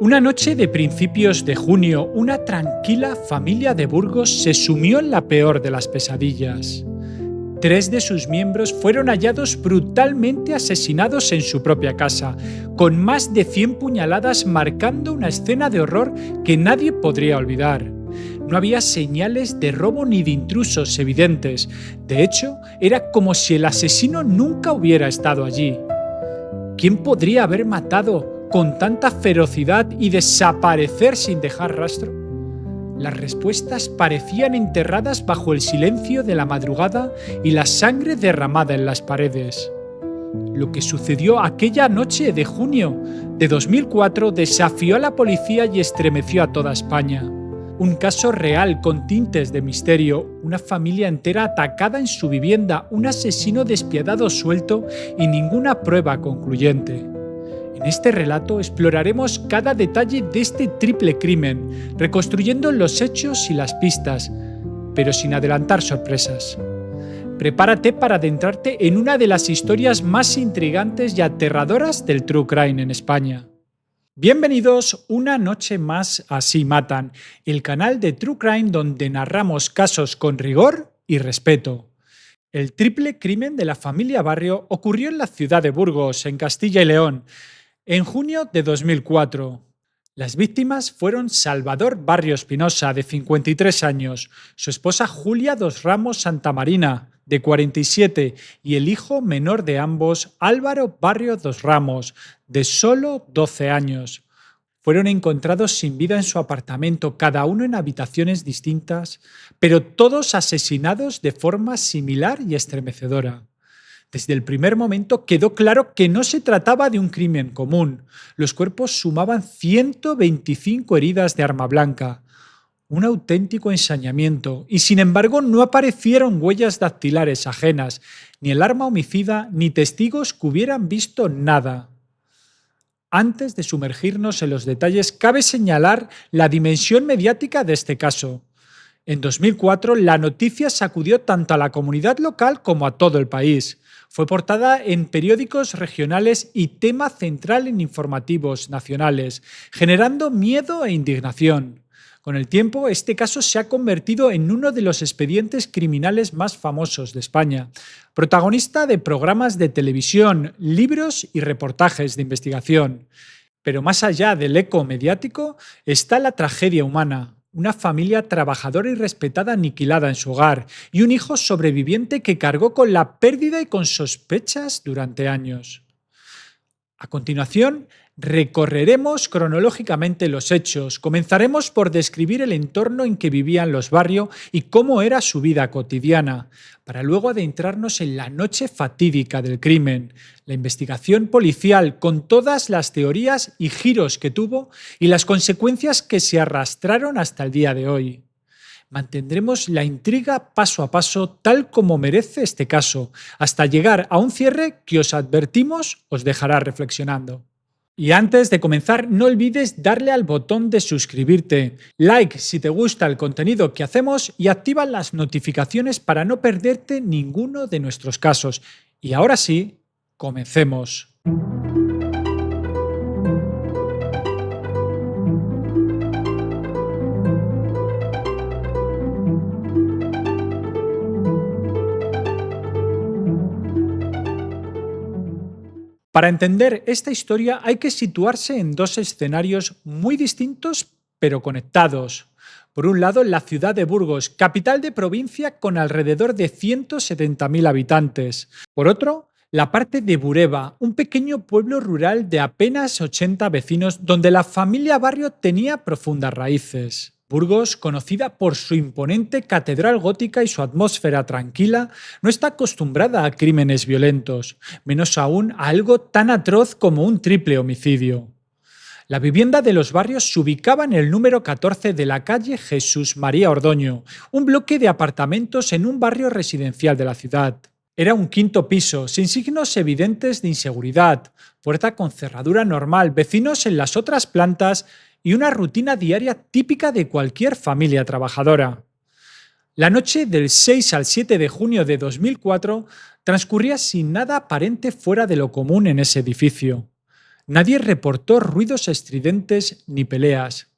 Una noche de principios de junio, una tranquila familia de Burgos se sumió en la peor de las pesadillas. 3 de sus miembros fueron hallados brutalmente asesinados en su propia casa, con más de 100 puñaladas marcando una escena de horror que nadie podría olvidar. No había señales de robo ni de intrusos evidentes. De hecho, era como si el asesino nunca hubiera estado allí. ¿Quién podría haber matado con tanta ferocidad y desaparecer sin dejar rastro? Las respuestas parecían enterradas bajo el silencio de la madrugada y la sangre derramada en las paredes. Lo que sucedió aquella noche de junio de 2004 desafió a la policía y estremeció a toda España. Un caso real con tintes de misterio, una familia entera atacada en su vivienda, un asesino despiadado suelto y ninguna prueba concluyente. En este relato exploraremos cada detalle de este triple crimen, reconstruyendo los hechos y las pistas, pero sin adelantar sorpresas. Prepárate para adentrarte en una de las historias más intrigantes y aterradoras del True Crime en España. Bienvenidos una noche más a Así Matan, el canal de True Crime donde narramos casos con rigor y respeto. El triple crimen de la familia Barrio ocurrió en la ciudad de Burgos, en Castilla y León, en junio de 2004. Las víctimas fueron Salvador Barrio Espinosa, de 53 años, su esposa Julia Dos Ramos Santamarina, de 47, y el hijo menor de ambos, Álvaro Barrio Dos Ramos, de solo 12 años. Fueron encontrados sin vida en su apartamento, cada uno en habitaciones distintas, pero todos asesinados de forma similar y estremecedora. Desde el primer momento quedó claro que no se trataba de un crimen común. Los cuerpos sumaban 125 heridas de arma blanca, un auténtico ensañamiento, y sin embargo no aparecieron huellas dactilares ajenas, ni el arma homicida, ni testigos que hubieran visto nada. Antes de sumergirnos en los detalles, cabe señalar la dimensión mediática de este caso. En 2004, la noticia sacudió tanto a la comunidad local como a todo el país. Fue portada en periódicos regionales y tema central en informativos nacionales, generando miedo e indignación. Con el tiempo, este caso se ha convertido en uno de los expedientes criminales más famosos de España, protagonista de programas de televisión, libros y reportajes de investigación. Pero más allá del eco mediático está la tragedia humana. Una familia trabajadora y respetada aniquilada en su hogar y un hijo sobreviviente que cargó con la pérdida y con sospechas durante años. A continuación, recorreremos cronológicamente los hechos. Comenzaremos por describir el entorno en que vivían los Barrio y cómo era su vida cotidiana, para luego adentrarnos en la noche fatídica del crimen, la investigación policial con todas las teorías y giros que tuvo y las consecuencias que se arrastraron hasta el día de hoy. Mantendremos la intriga paso a paso tal como merece este caso, hasta llegar a un cierre que os advertimos os dejará reflexionando. Y antes de comenzar, no olvides darle al botón de suscribirte, like si te gusta el contenido que hacemos y activa las notificaciones para no perderte ninguno de nuestros casos. Y ahora sí, comencemos. Para entender esta historia hay que situarse en dos escenarios muy distintos pero conectados. Por un lado, la ciudad de Burgos, capital de provincia con alrededor de 170.000 habitantes. Por otro, la parte de Bureba, un pequeño pueblo rural de apenas 80 vecinos donde la familia Barrio tenía profundas raíces. Burgos, conocida por su imponente catedral gótica y su atmósfera tranquila, no está acostumbrada a crímenes violentos, menos aún a algo tan atroz como un triple homicidio. La vivienda de los Barrios se ubicaba en el número 14 de la calle Jesús María Ordoño, un bloque de apartamentos en un barrio residencial de la ciudad. Era un quinto piso, sin signos evidentes de inseguridad, puerta con cerradura normal, vecinos en las otras plantas y una rutina diaria típica de cualquier familia trabajadora. La noche del 6 al 7 de junio de 2004 transcurría sin nada aparente fuera de lo común en ese edificio. Nadie reportó ruidos estridentes ni peleas.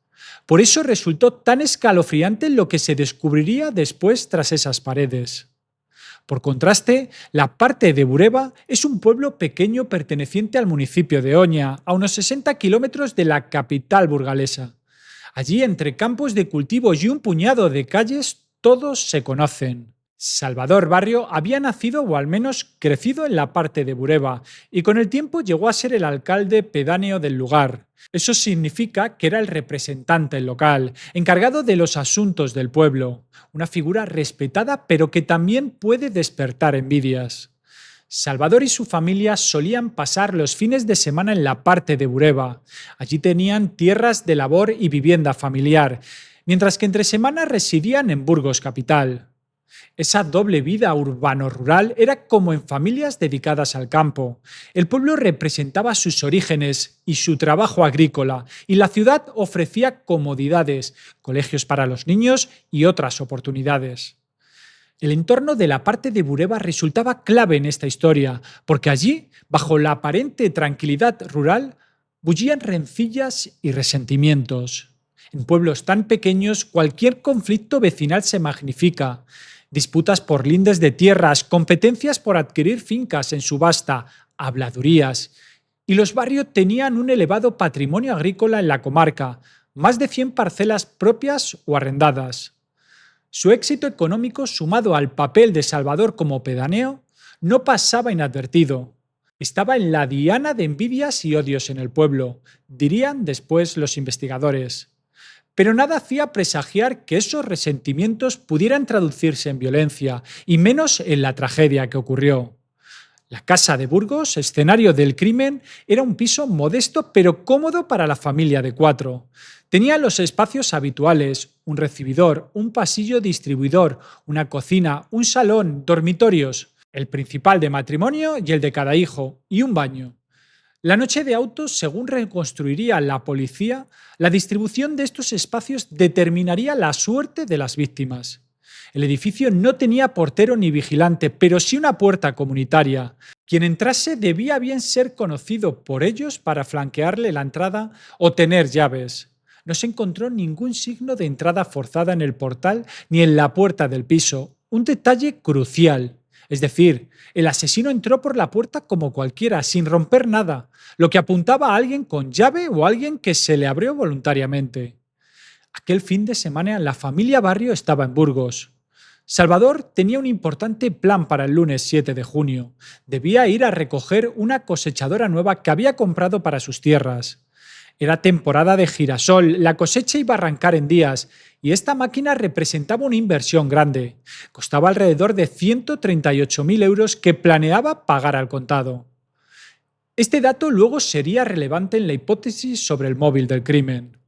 Por eso resultó tan escalofriante lo que se descubriría después tras esas paredes. Por contraste, la parte de Bureba es un pueblo pequeño perteneciente al municipio de Oña, a unos 60 kilómetros de la capital burgalesa. Allí, entre campos de cultivo y un puñado de calles, todos se conocen. Salvador Barrio había nacido o al menos crecido en la parte de Bureba y con el tiempo llegó a ser el alcalde pedáneo del lugar. Eso significa que era el representante local, encargado de los asuntos del pueblo, una figura respetada pero que también puede despertar envidias. Salvador y su familia solían pasar los fines de semana en la parte de Bureba. Allí tenían tierras de labor y vivienda familiar, mientras que entre semana residían en Burgos capital. Esa doble vida urbano-rural era como en familias dedicadas al campo. El pueblo representaba sus orígenes y su trabajo agrícola, y la ciudad ofrecía comodidades, colegios para los niños y otras oportunidades. El entorno de la parte de Bureba resultaba clave en esta historia, porque allí, bajo la aparente tranquilidad rural, bullían rencillas y resentimientos. En pueblos tan pequeños, cualquier conflicto vecinal se magnifica. Disputas por lindes de tierras, competencias por adquirir fincas en subasta, habladurías. Y los barrios tenían un elevado patrimonio agrícola en la comarca, más de 100 parcelas propias o arrendadas. Su éxito económico, sumado al papel de Salvador como pedáneo, no pasaba inadvertido. Estaba en la diana de envidias y odios en el pueblo, dirían después los investigadores. Pero nada hacía presagiar que esos resentimientos pudieran traducirse en violencia, y menos en la tragedia que ocurrió. La casa de Burgos, escenario del crimen, era un piso modesto pero cómodo para la familia de 4. Tenía los espacios habituales, un recibidor, un pasillo distribuidor, una cocina, un salón, dormitorios, el principal de matrimonio y el de cada hijo, y un baño. La noche de autos, según reconstruiría la policía, la distribución de estos espacios determinaría la suerte de las víctimas. El edificio no tenía portero ni vigilante, pero sí una puerta comunitaria. Quien entrase debía bien ser conocido por ellos para flanquearle la entrada o tener llaves. No se encontró ningún signo de entrada forzada en el portal ni en la puerta del piso, un detalle crucial. Es decir, el asesino entró por la puerta como cualquiera, sin romper nada, lo que apuntaba a alguien con llave o a alguien que se le abrió voluntariamente. Aquel fin de semana la familia Barrio estaba en Burgos. Salvador tenía un importante plan para el lunes 7 de junio. Debía ir a recoger una cosechadora nueva que había comprado para sus tierras. Era temporada de girasol, la cosecha iba a arrancar en días y esta máquina representaba una inversión grande. Costaba alrededor de 138.000 euros que planeaba pagar al contado. Este dato luego sería relevante en la hipótesis sobre el móvil del crimen.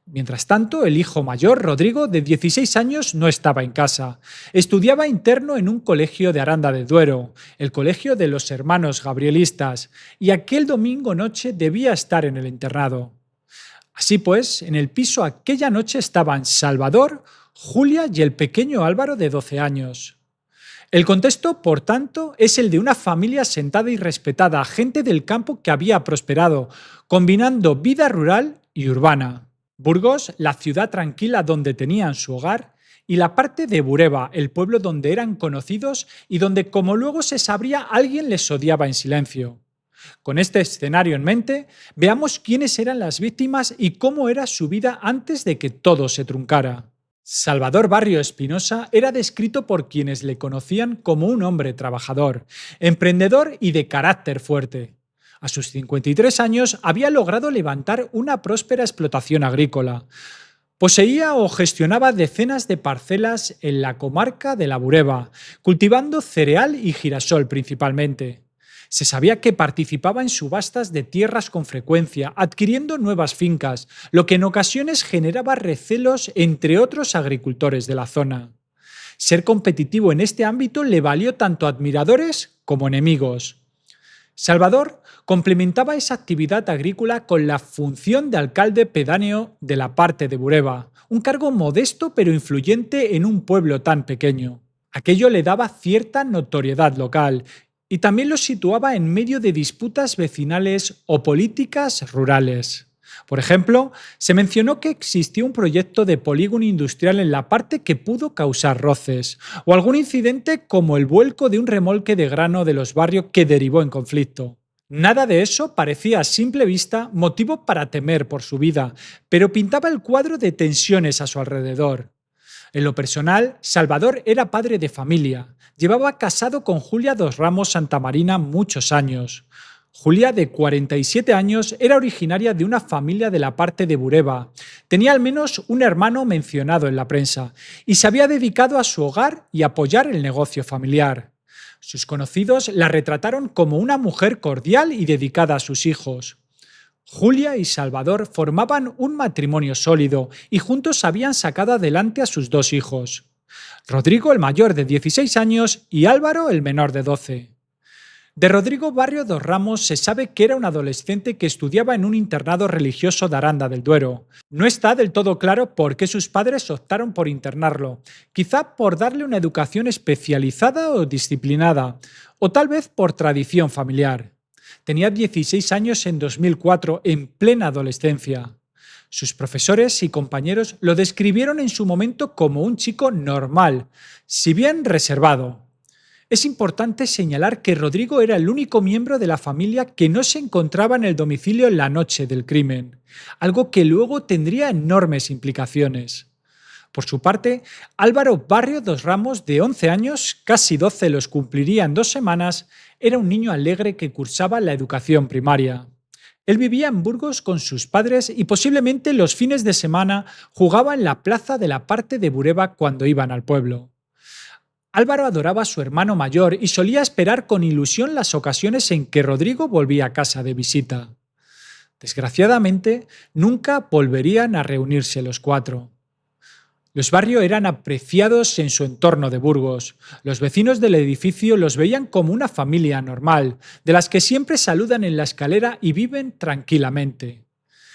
Mientras tanto, el hijo mayor, Rodrigo, de 16 años, no estaba en casa. Estudiaba interno en un colegio de Aranda de Duero, el colegio de los hermanos gabrielistas, y aquel domingo noche debía estar en el internado. Así pues, en el piso aquella noche estaban Salvador, Julia y el pequeño Álvaro de 12 años. El contexto, por tanto, es el de una familia asentada y respetada, gente del campo que había prosperado, combinando vida rural y urbana. Burgos, la ciudad tranquila donde tenían su hogar, y la parte de Bureba, el pueblo donde eran conocidos y donde, como luego se sabría, alguien les odiaba en silencio. Con este escenario en mente, veamos quiénes eran las víctimas y cómo era su vida antes de que todo se truncara. Salvador Barrio Espinosa era descrito por quienes le conocían como un hombre trabajador, emprendedor y de carácter fuerte. A sus 53 años había logrado levantar una próspera explotación agrícola. Poseía o gestionaba decenas de parcelas en la comarca de la Bureba, cultivando cereal y girasol principalmente. Se sabía que participaba en subastas de tierras con frecuencia, adquiriendo nuevas fincas, lo que en ocasiones generaba recelos entre otros agricultores de la zona. Ser competitivo en este ámbito le valió tanto admiradores como enemigos. Salvador complementaba esa actividad agrícola con la función de alcalde pedáneo de la parte de Bureba, un cargo modesto pero influyente en un pueblo tan pequeño. Aquello le daba cierta notoriedad local y también los situaba en medio de disputas vecinales o políticas rurales. Por ejemplo, se mencionó que existió un proyecto de polígono industrial en la parte que pudo causar roces, o algún incidente como el vuelco de un remolque de grano de los barrios que derivó en conflicto. Nada de eso parecía a simple vista motivo para temer por su vida, pero pintaba el cuadro de tensiones a su alrededor. En lo personal, Salvador era padre de familia. Llevaba casado con Julia dos Ramos Santamarina muchos años. Julia, de 47 años, era originaria de una familia de la parte de Bureba. Tenía al menos un hermano mencionado en la prensa y se había dedicado a su hogar y apoyar el negocio familiar. Sus conocidos la retrataron como una mujer cordial y dedicada a sus hijos. Julia y Salvador formaban un matrimonio sólido y juntos habían sacado adelante a sus dos hijos. Rodrigo, el mayor, de 16 años, y Álvaro, el menor, de 12. De Rodrigo Barrio dos Ramos se sabe que era un adolescente que estudiaba en un internado religioso de Aranda del Duero. No está del todo claro por qué sus padres optaron por internarlo, quizá por darle una educación especializada o disciplinada, o tal vez por tradición familiar. Tenía 16 años en 2004, en plena adolescencia. Sus profesores y compañeros lo describieron en su momento como un chico normal, si bien reservado. Es importante señalar que Rodrigo era el único miembro de la familia que no se encontraba en el domicilio en la noche del crimen, algo que luego tendría enormes implicaciones. Por su parte, Álvaro Barrio dos Ramos, de 11 años, casi 12 los cumpliría en 2 semanas, era un niño alegre que cursaba la educación primaria. Él vivía en Burgos con sus padres y posiblemente los fines de semana jugaba en la plaza de la parte de Bureba cuando iban al pueblo. Álvaro adoraba a su hermano mayor y solía esperar con ilusión las ocasiones en que Rodrigo volvía a casa de visita. Desgraciadamente, nunca volverían a reunirse los cuatro. Los Barrio eran apreciados en su entorno de Burgos. Los vecinos del edificio los veían como una familia normal, de las que siempre saludan en la escalera y viven tranquilamente.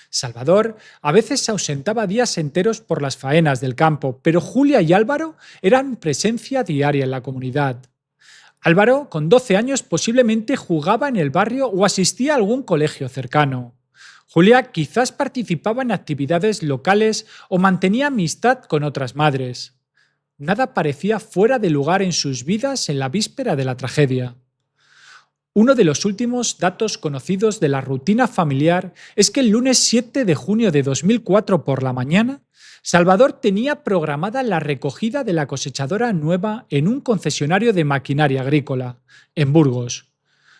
Salvador a veces se ausentaba días enteros por las faenas del campo, pero Julia y Álvaro eran presencia diaria en la comunidad. Álvaro, con 12 años, posiblemente jugaba en el barrio o asistía a algún colegio cercano. Julia quizás participaba en actividades locales o mantenía amistad con otras madres. Nada parecía fuera de lugar en sus vidas en la víspera de la tragedia. Uno de los últimos datos conocidos de la rutina familiar es que el lunes 7 de junio de 2004 por la mañana, Salvador tenía programada la recogida de la cosechadora nueva en un concesionario de maquinaria agrícola, en Burgos.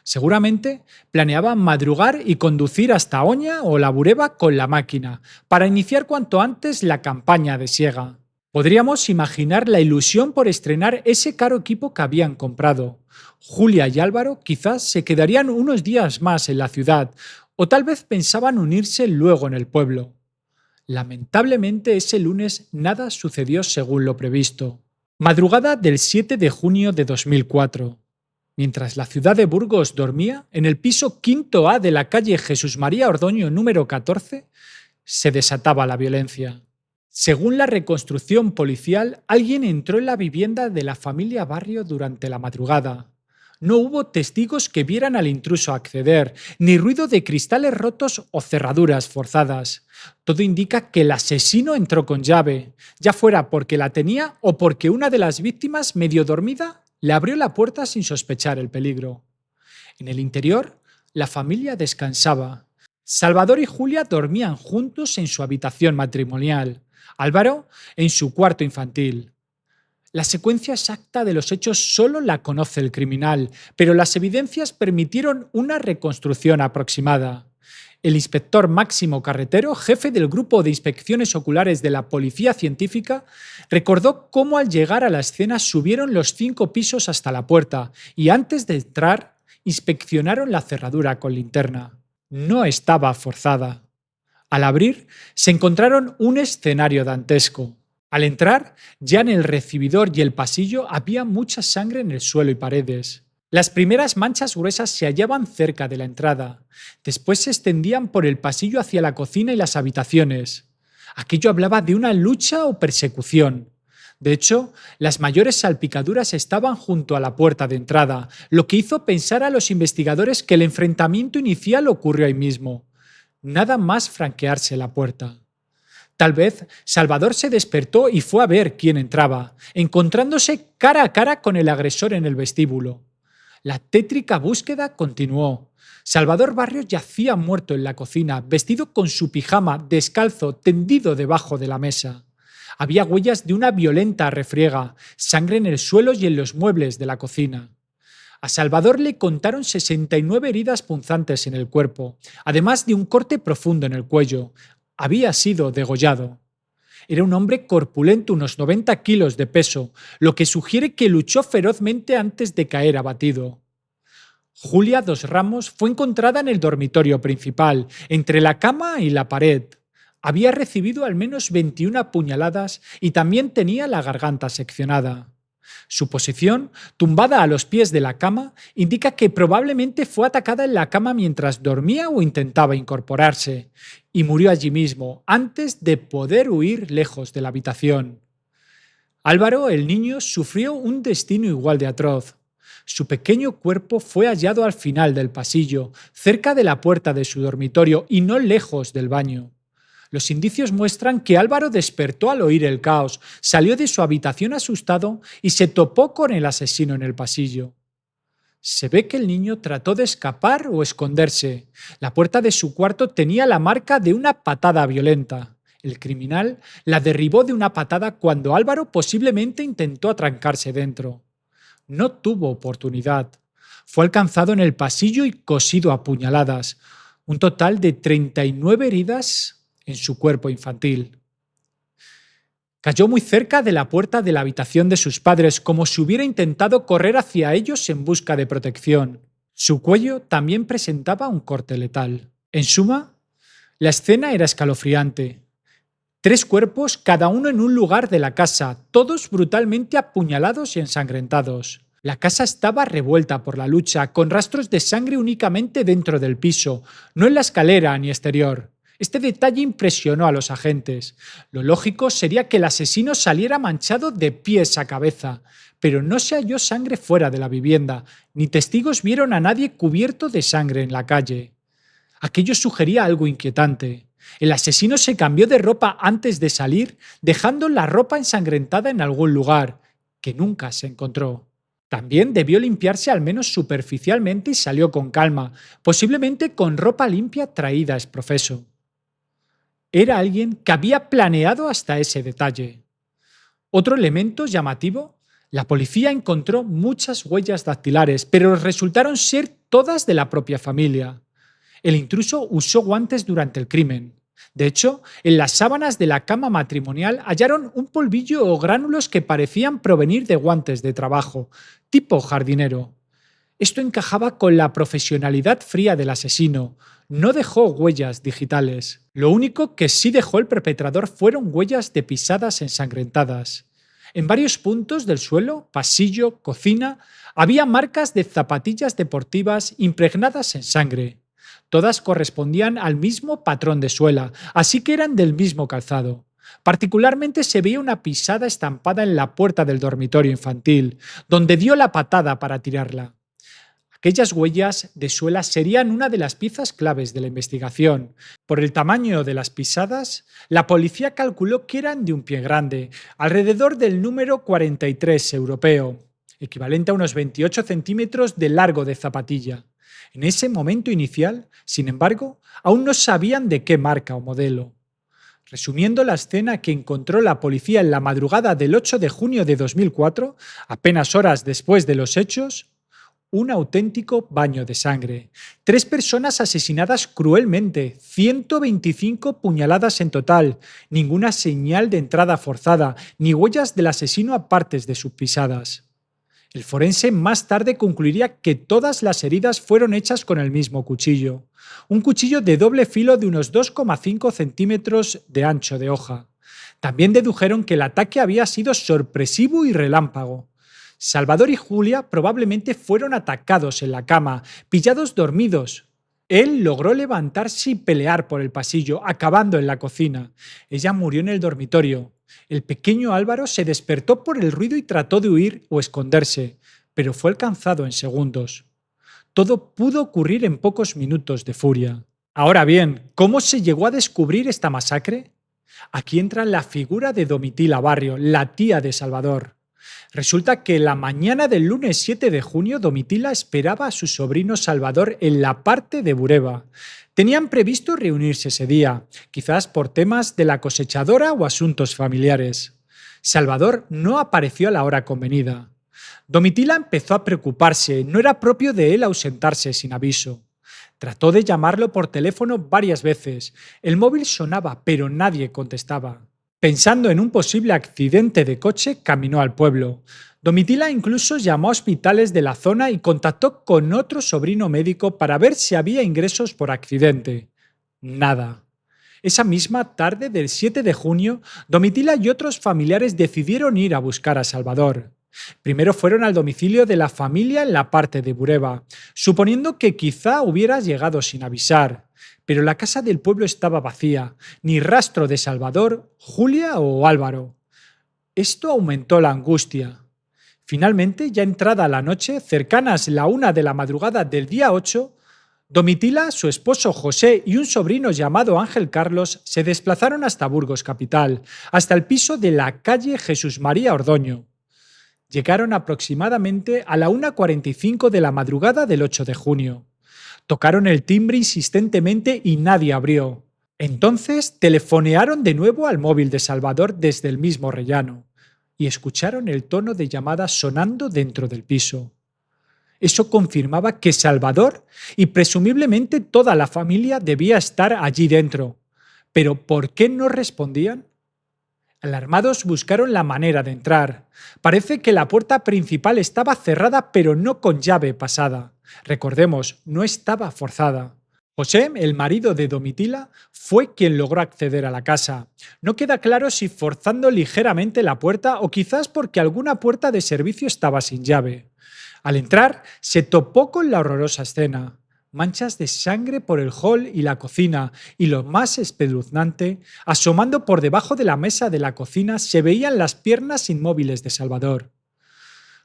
Seguramente planeaba madrugar y conducir hasta Oña o La Bureba con la máquina, para iniciar cuanto antes la campaña de siega. Podríamos imaginar la ilusión por estrenar ese caro equipo que habían comprado. Julia y Álvaro quizás se quedarían unos días más en la ciudad, o tal vez pensaban unirse luego en el pueblo. Lamentablemente ese lunes nada sucedió según lo previsto. Madrugada del 7 de junio de 2004. Mientras la ciudad de Burgos dormía, en el piso quinto A de la calle Jesús María Ordoño número 14, se desataba la violencia. Según la reconstrucción policial, alguien entró en la vivienda de la familia Barrio durante la madrugada. No hubo testigos que vieran al intruso acceder, ni ruido de cristales rotos o cerraduras forzadas. Todo indica que el asesino entró con llave, ya fuera porque la tenía o porque una de las víctimas, medio dormida, le abrió la puerta sin sospechar el peligro. En el interior, la familia descansaba. Salvador y Julia dormían juntos en su habitación matrimonial. Álvaro en su cuarto infantil. La secuencia exacta de los hechos solo la conoce el criminal, pero las evidencias permitieron una reconstrucción aproximada. El inspector Máximo Carretero, jefe del grupo de inspecciones oculares de la Policía Científica, recordó cómo al llegar a la escena subieron los 5 pisos hasta la puerta y antes de entrar inspeccionaron la cerradura con linterna. No estaba forzada. Al abrir, se encontraron un escenario dantesco. Al entrar, ya en el recibidor y el pasillo había mucha sangre en el suelo y paredes. Las primeras manchas gruesas se hallaban cerca de la entrada. Después se extendían por el pasillo hacia la cocina y las habitaciones. Aquello hablaba de una lucha o persecución. De hecho, las mayores salpicaduras estaban junto a la puerta de entrada, lo que hizo pensar a los investigadores que el enfrentamiento inicial ocurrió ahí mismo, nada más franquearse la puerta. Tal vez Salvador se despertó y fue a ver quién entraba, encontrándose cara a cara con el agresor en el vestíbulo. La tétrica búsqueda continuó. Salvador Barrios yacía muerto en la cocina, vestido con su pijama, descalzo, tendido debajo de la mesa. Había huellas de una violenta refriega, sangre en el suelo y en los muebles de la cocina. A Salvador le contaron 69 heridas punzantes en el cuerpo, además de un corte profundo en el cuello. Había sido degollado. Era un hombre corpulento, unos 90 kilos de peso, lo que sugiere que luchó ferozmente antes de caer abatido. Julia Dos Ramos fue encontrada en el dormitorio principal, entre la cama y la pared. Había recibido al menos 21 puñaladas y también tenía la garganta seccionada. Su posición, tumbada a los pies de la cama, indica que probablemente fue atacada en la cama mientras dormía o intentaba incorporarse, y murió allí mismo, antes de poder huir lejos de la habitación. Álvaro, el niño, sufrió un destino igual de atroz. Su pequeño cuerpo fue hallado al final del pasillo, cerca de la puerta de su dormitorio y no lejos del baño. Los indicios muestran que Álvaro despertó al oír el caos, salió de su habitación asustado y se topó con el asesino en el pasillo. Se ve que el niño trató de escapar o esconderse. La puerta de su cuarto tenía la marca de una patada violenta. El criminal la derribó de una patada cuando Álvaro posiblemente intentó atrancarse dentro. No tuvo oportunidad. Fue alcanzado en el pasillo y cosido a puñaladas. Un total de 39 heridas en su cuerpo infantil. Cayó muy cerca de la puerta de la habitación de sus padres, como si hubiera intentado correr hacia ellos en busca de protección. Su cuello también presentaba un corte letal. En suma, la escena era escalofriante. 3 cuerpos, cada uno en un lugar de la casa, todos brutalmente apuñalados y ensangrentados. La casa estaba revuelta por la lucha, con rastros de sangre únicamente dentro del piso, no en la escalera ni exterior. Este detalle impresionó a los agentes. Lo lógico sería que el asesino saliera manchado de pies a cabeza, pero no se halló sangre fuera de la vivienda, ni testigos vieron a nadie cubierto de sangre en la calle. Aquello sugería algo inquietante. El asesino se cambió de ropa antes de salir, dejando la ropa ensangrentada en algún lugar, que nunca se encontró. También debió limpiarse al menos superficialmente y salió con calma, posiblemente con ropa limpia traída a exprofeso. Era alguien que había planeado hasta ese detalle. Otro elemento llamativo: la policía encontró muchas huellas dactilares, pero resultaron ser todas de la propia familia. El intruso usó guantes durante el crimen. De hecho, en las sábanas de la cama matrimonial hallaron un polvillo o gránulos que parecían provenir de guantes de trabajo, tipo jardinero. Esto encajaba con la profesionalidad fría del asesino. No dejó huellas digitales. Lo único que sí dejó el perpetrador fueron huellas de pisadas ensangrentadas. En varios puntos del suelo, pasillo, cocina, había marcas de zapatillas deportivas impregnadas en sangre. Todas correspondían al mismo patrón de suela, así que eran del mismo calzado. Particularmente se veía una pisada estampada en la puerta del dormitorio infantil, donde dio la patada para tirarla. Aquellas huellas de suela serían una de las piezas claves de la investigación. Por el tamaño de las pisadas, la policía calculó que eran de un pie grande, alrededor del número 43 europeo, equivalente a unos 28 centímetros de largo de zapatilla. En ese momento inicial, sin embargo, aún no sabían de qué marca o modelo. Resumiendo la escena que encontró la policía en la madrugada del 8 de junio de 2004, apenas horas después de los hechos: un auténtico baño de sangre. 3 personas asesinadas cruelmente, 125 puñaladas en total, ninguna señal de entrada forzada, ni huellas del asesino a partes de sus pisadas. El forense más tarde concluiría que todas las heridas fueron hechas con el mismo cuchillo. Un cuchillo de doble filo de unos 2,5 centímetros de ancho de hoja. También dedujeron que el ataque había sido sorpresivo y relámpago. Salvador y Julia probablemente fueron atacados en la cama, pillados dormidos. Él logró levantarse y pelear por el pasillo, acabando en la cocina. Ella murió en el dormitorio. El pequeño Álvaro se despertó por el ruido y trató de huir o esconderse, pero fue alcanzado en segundos. Todo pudo ocurrir en pocos minutos de furia. Ahora bien, ¿cómo se llegó a descubrir esta masacre? Aquí entra la figura de Domitila Barrio, la tía de Salvador. Resulta que la mañana del lunes 7 de junio Domitila esperaba a su sobrino Salvador en la parte de Bureba. Tenían previsto reunirse ese día, quizás por temas de la cosechadora o asuntos familiares. Salvador no apareció a la hora convenida. Domitila empezó a preocuparse, no era propio de él ausentarse sin aviso. Trató de llamarlo por teléfono varias veces. El móvil sonaba, pero nadie contestaba. Pensando en un posible accidente de coche, caminó al pueblo. Domitila incluso llamó a hospitales de la zona y contactó con otro sobrino médico para ver si había ingresos por accidente. Nada. Esa misma tarde del 7 de junio, Domitila y otros familiares decidieron ir a buscar a Salvador. Primero fueron al domicilio de la familia en la parte de Bureba, suponiendo que quizá hubiera llegado sin avisar. Pero la casa del pueblo estaba vacía, ni rastro de Salvador, Julia o Álvaro. Esto aumentó la angustia. Finalmente, ya entrada la noche, cercanas la 1 de la madrugada del día 8, Domitila, su esposo José y un sobrino llamado Ángel Carlos se desplazaron hasta Burgos capital, hasta el piso de la calle Jesús María Ordoño. Llegaron aproximadamente a la 1:45 de la madrugada del 8 de junio. Tocaron el timbre insistentemente y nadie abrió. Entonces telefonearon de nuevo al móvil de Salvador desde el mismo rellano y escucharon el tono de llamada sonando dentro del piso. Eso confirmaba que Salvador y presumiblemente toda la familia debía estar allí dentro. ¿Pero por qué no respondían? Alarmados buscaron la manera de entrar. Parece que la puerta principal estaba cerrada pero no con llave pasada. Recordemos, no estaba forzada. José, el marido de Domitila, fue quien logró acceder a la casa. No queda claro si forzando ligeramente la puerta o quizás porque alguna puerta de servicio estaba sin llave. Al entrar, se topó con la horrorosa escena. Manchas de sangre por el hall y la cocina, y lo más espeluznante, asomando por debajo de la mesa de la cocina se veían las piernas inmóviles de Salvador.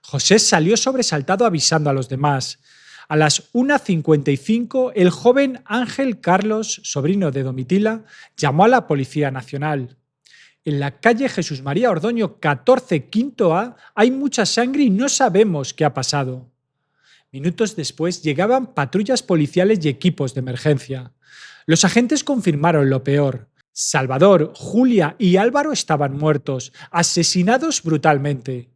José salió sobresaltado avisando a los demás. A las 1:55, el joven Ángel Carlos, sobrino de Domitila, llamó a la Policía Nacional. En la calle Jesús María Ordoño 14, quinto A, hay mucha sangre y no sabemos qué ha pasado. Minutos después llegaban patrullas policiales y equipos de emergencia. Los agentes confirmaron lo peor. Salvador, Julia y Álvaro estaban muertos, asesinados brutalmente.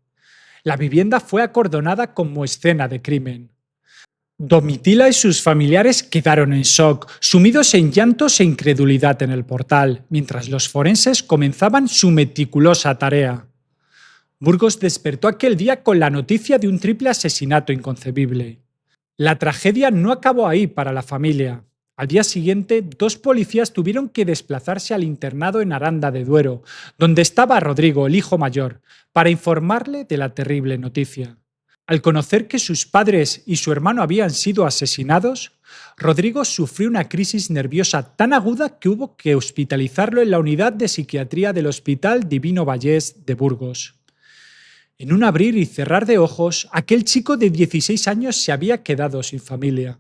La vivienda fue acordonada como escena de crimen. Domitila y sus familiares quedaron en shock, sumidos en llantos e incredulidad en el portal, mientras los forenses comenzaban su meticulosa tarea. Burgos despertó aquel día con la noticia de un triple asesinato inconcebible. La tragedia no acabó ahí para la familia. Al día siguiente, 2 policías tuvieron que desplazarse al internado en Aranda de Duero, donde estaba Rodrigo, el hijo mayor, para informarle de la terrible noticia. Al conocer que sus padres y su hermano habían sido asesinados, Rodrigo sufrió una crisis nerviosa tan aguda que hubo que hospitalizarlo en la unidad de psiquiatría del Hospital Divino Vallés de Burgos. En un abrir y cerrar de ojos, aquel chico de 16 años se había quedado sin familia.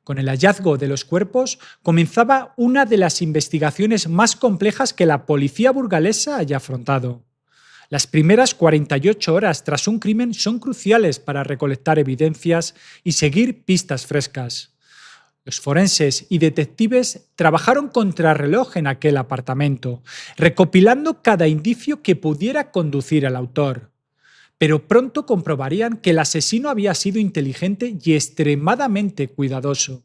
Con el hallazgo de los cuerpos comenzaba una de las investigaciones más complejas que la policía burgalesa haya afrontado. Las primeras 48 horas tras un crimen son cruciales para recolectar evidencias y seguir pistas frescas. Los forenses y detectives trabajaron contrarreloj en aquel apartamento, recopilando cada indicio que pudiera conducir al autor. Pero pronto comprobarían que el asesino había sido inteligente y extremadamente cuidadoso.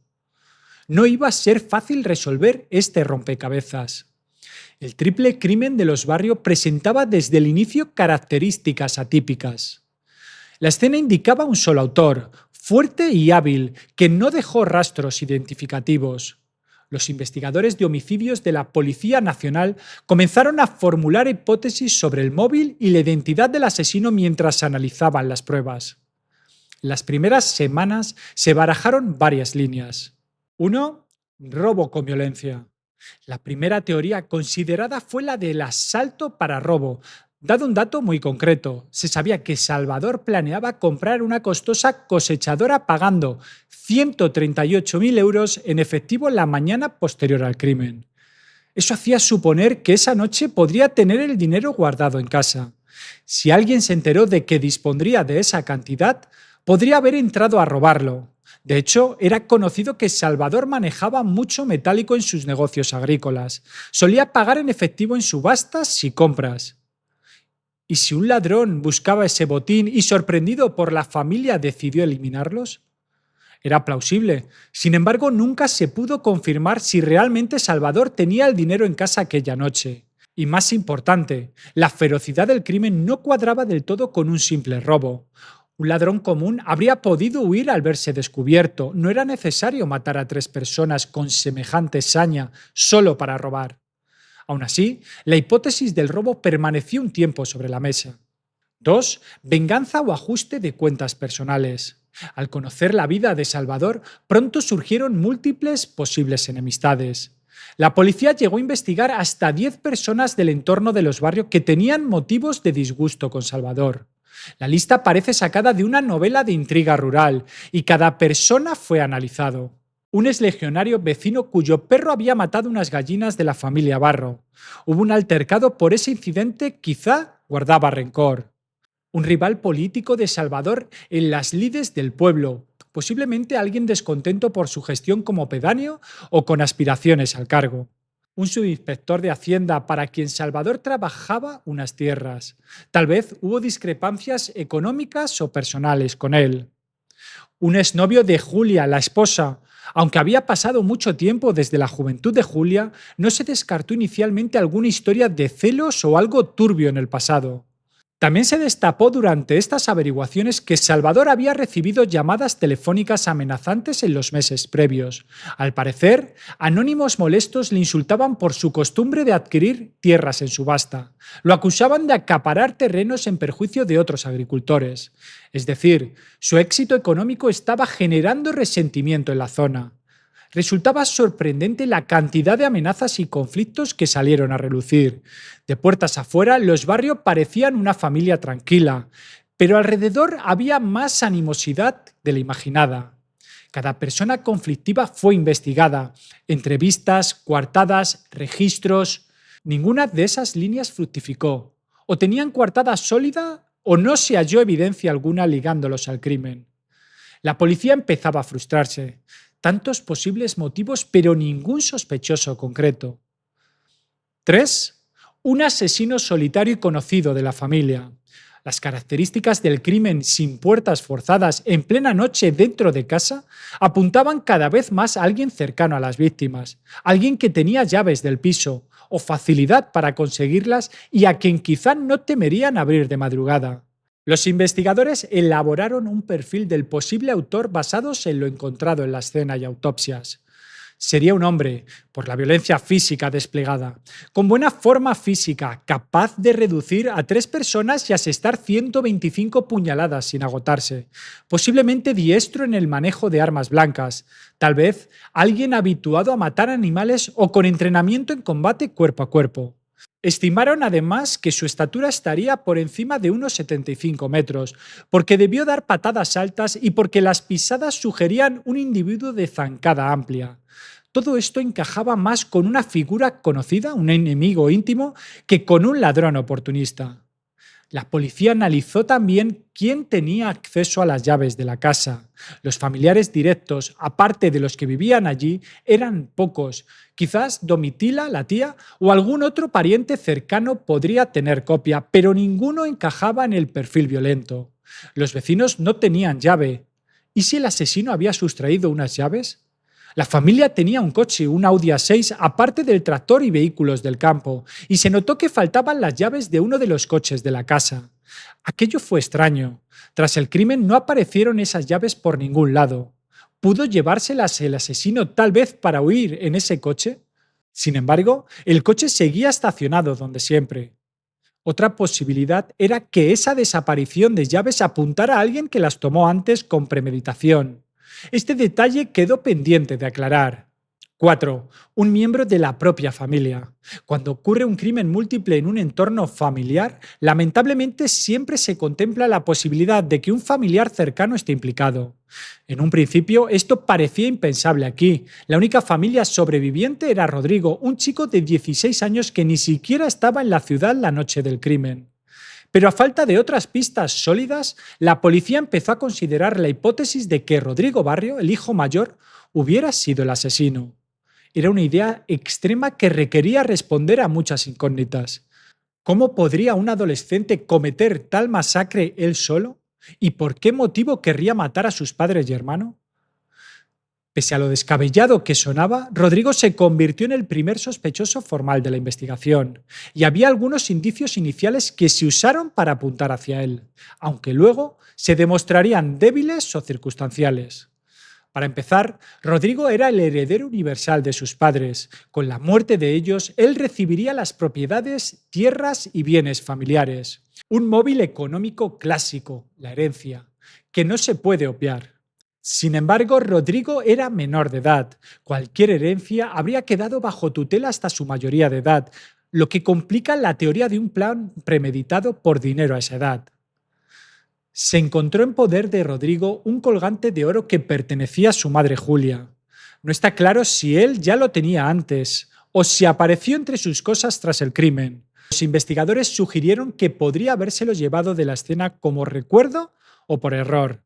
No iba a ser fácil resolver este rompecabezas. El triple crimen de los Barrios presentaba desde el inicio características atípicas. La escena indicaba un solo autor, fuerte y hábil, que no dejó rastros identificativos. Los investigadores de homicidios de la Policía Nacional comenzaron a formular hipótesis sobre el móvil y la identidad del asesino mientras analizaban las pruebas. En las primeras semanas se barajaron varias líneas. 1. Robo con violencia. La primera teoría considerada fue la del asalto para robo. Dado un dato muy concreto, se sabía que Salvador planeaba comprar una costosa cosechadora pagando 138.000 euros en efectivo la mañana posterior al crimen. Eso hacía suponer que esa noche podría tener el dinero guardado en casa. Si alguien se enteró de que dispondría de esa cantidad, podría haber entrado a robarlo. De hecho, era conocido que Salvador manejaba mucho metálico en sus negocios agrícolas. Solía pagar en efectivo en subastas y compras. ¿Y si un ladrón buscaba ese botín y, sorprendido por la familia, decidió eliminarlos? Era plausible. Sin embargo, nunca se pudo confirmar si realmente Salvador tenía el dinero en casa aquella noche. Y más importante, la ferocidad del crimen no cuadraba del todo con un simple robo. Un ladrón común habría podido huir al verse descubierto. No era necesario matar a 3 personas con semejante saña solo para robar. Aún así, la hipótesis del robo permaneció un tiempo sobre la mesa. 2. Venganza o ajuste de cuentas personales. Al conocer la vida de Salvador, pronto surgieron múltiples posibles enemistades. La policía llegó a investigar hasta 10 personas del entorno de los barrios que tenían motivos de disgusto con Salvador. La lista parece sacada de una novela de intriga rural y cada persona fue analizado. Un exlegionario vecino cuyo perro había matado unas gallinas de la familia Barro. Hubo un altercado por ese incidente, quizá guardaba rencor. Un rival político de Salvador en las lides del pueblo, posiblemente alguien descontento por su gestión como pedáneo o con aspiraciones al cargo. Un subinspector de Hacienda para quien Salvador trabajaba unas tierras. Tal vez hubo discrepancias económicas o personales con él. Un exnovio de Julia, la esposa. Aunque había pasado mucho tiempo desde la juventud de Julia, no se descartó inicialmente alguna historia de celos o algo turbio en el pasado. También se destapó durante estas averiguaciones que Salvador había recibido llamadas telefónicas amenazantes en los meses previos. Al parecer, anónimos molestos le insultaban por su costumbre de adquirir tierras en subasta. Lo acusaban de acaparar terrenos en perjuicio de otros agricultores. Es decir, su éxito económico estaba generando resentimiento en la zona. Resultaba sorprendente la cantidad de amenazas y conflictos que salieron a relucir. De puertas afuera, los barrios parecían una familia tranquila, pero alrededor había más animosidad de la imaginada. Cada persona conflictiva fue investigada, entrevistas, coartadas, registros. Ninguna de esas líneas fructificó. O tenían coartada sólida o no se halló evidencia alguna ligándolos al crimen. La policía empezaba a frustrarse. Tantos posibles motivos, pero ningún sospechoso concreto. 3. Un asesino solitario y conocido de la familia. Las características del crimen sin puertas forzadas en plena noche dentro de casa apuntaban cada vez más a alguien cercano a las víctimas, alguien que tenía llaves del piso o facilidad para conseguirlas y a quien quizá no temerían abrir de madrugada. Los investigadores elaboraron un perfil del posible autor basados en lo encontrado en la escena y autopsias. Sería un hombre, por la violencia física desplegada, con buena forma física, capaz de reducir a 3 personas y asestar 125 puñaladas sin agotarse, posiblemente diestro en el manejo de armas blancas, tal vez alguien habituado a matar animales o con entrenamiento en combate cuerpo a cuerpo. Estimaron además que su estatura estaría por encima de unos 75 metros, porque debió dar patadas altas y porque las pisadas sugerían un individuo de zancada amplia. Todo esto encajaba más con una figura conocida, un enemigo íntimo, que con un ladrón oportunista. La policía analizó también quién tenía acceso a las llaves de la casa. Los familiares directos, aparte de los que vivían allí, eran pocos. Quizás Domitila, la tía, o algún otro pariente cercano podría tener copia, pero ninguno encajaba en el perfil violento. Los vecinos no tenían llave. ¿Y si el asesino había sustraído unas llaves? La familia tenía un coche, un Audi A6, aparte del tractor y vehículos del campo, y se notó que faltaban las llaves de uno de los coches de la casa. Aquello fue extraño. Tras el crimen no aparecieron esas llaves por ningún lado. ¿Pudo llevárselas el asesino tal vez para huir en ese coche? Sin embargo, el coche seguía estacionado donde siempre. Otra posibilidad era que esa desaparición de llaves apuntara a alguien que las tomó antes con premeditación. Este detalle quedó pendiente de aclarar. 4. Un miembro de la propia familia. Cuando ocurre un crimen múltiple en un entorno familiar, lamentablemente siempre se contempla la posibilidad de que un familiar cercano esté implicado. En un principio, esto parecía impensable aquí. La única familia sobreviviente era Rodrigo, un chico de 16 años que ni siquiera estaba en la ciudad la noche del crimen. Pero a falta de otras pistas sólidas, la policía empezó a considerar la hipótesis de que Rodrigo Barrio, el hijo mayor, hubiera sido el asesino. Era una idea extrema que requería responder a muchas incógnitas. ¿Cómo podría un adolescente cometer tal masacre él solo? ¿Y por qué motivo querría matar a sus padres y hermano? Pese a lo descabellado que sonaba, Rodrigo se convirtió en el primer sospechoso formal de la investigación, y había algunos indicios iniciales que se usaron para apuntar hacia él, aunque luego se demostrarían débiles o circunstanciales. Para empezar, Rodrigo era el heredero universal de sus padres. Con la muerte de ellos, él recibiría las propiedades, tierras y bienes familiares. Un móvil económico clásico, la herencia, que no se puede obviar. Sin embargo, Rodrigo era menor de edad. Cualquier herencia habría quedado bajo tutela hasta su mayoría de edad, lo que complica la teoría de un plan premeditado por dinero a esa edad. Se encontró en poder de Rodrigo un colgante de oro que pertenecía a su madre Julia. No está claro si él ya lo tenía antes o si apareció entre sus cosas tras el crimen. Los investigadores sugirieron que podría habérselo llevado de la escena como recuerdo o por error.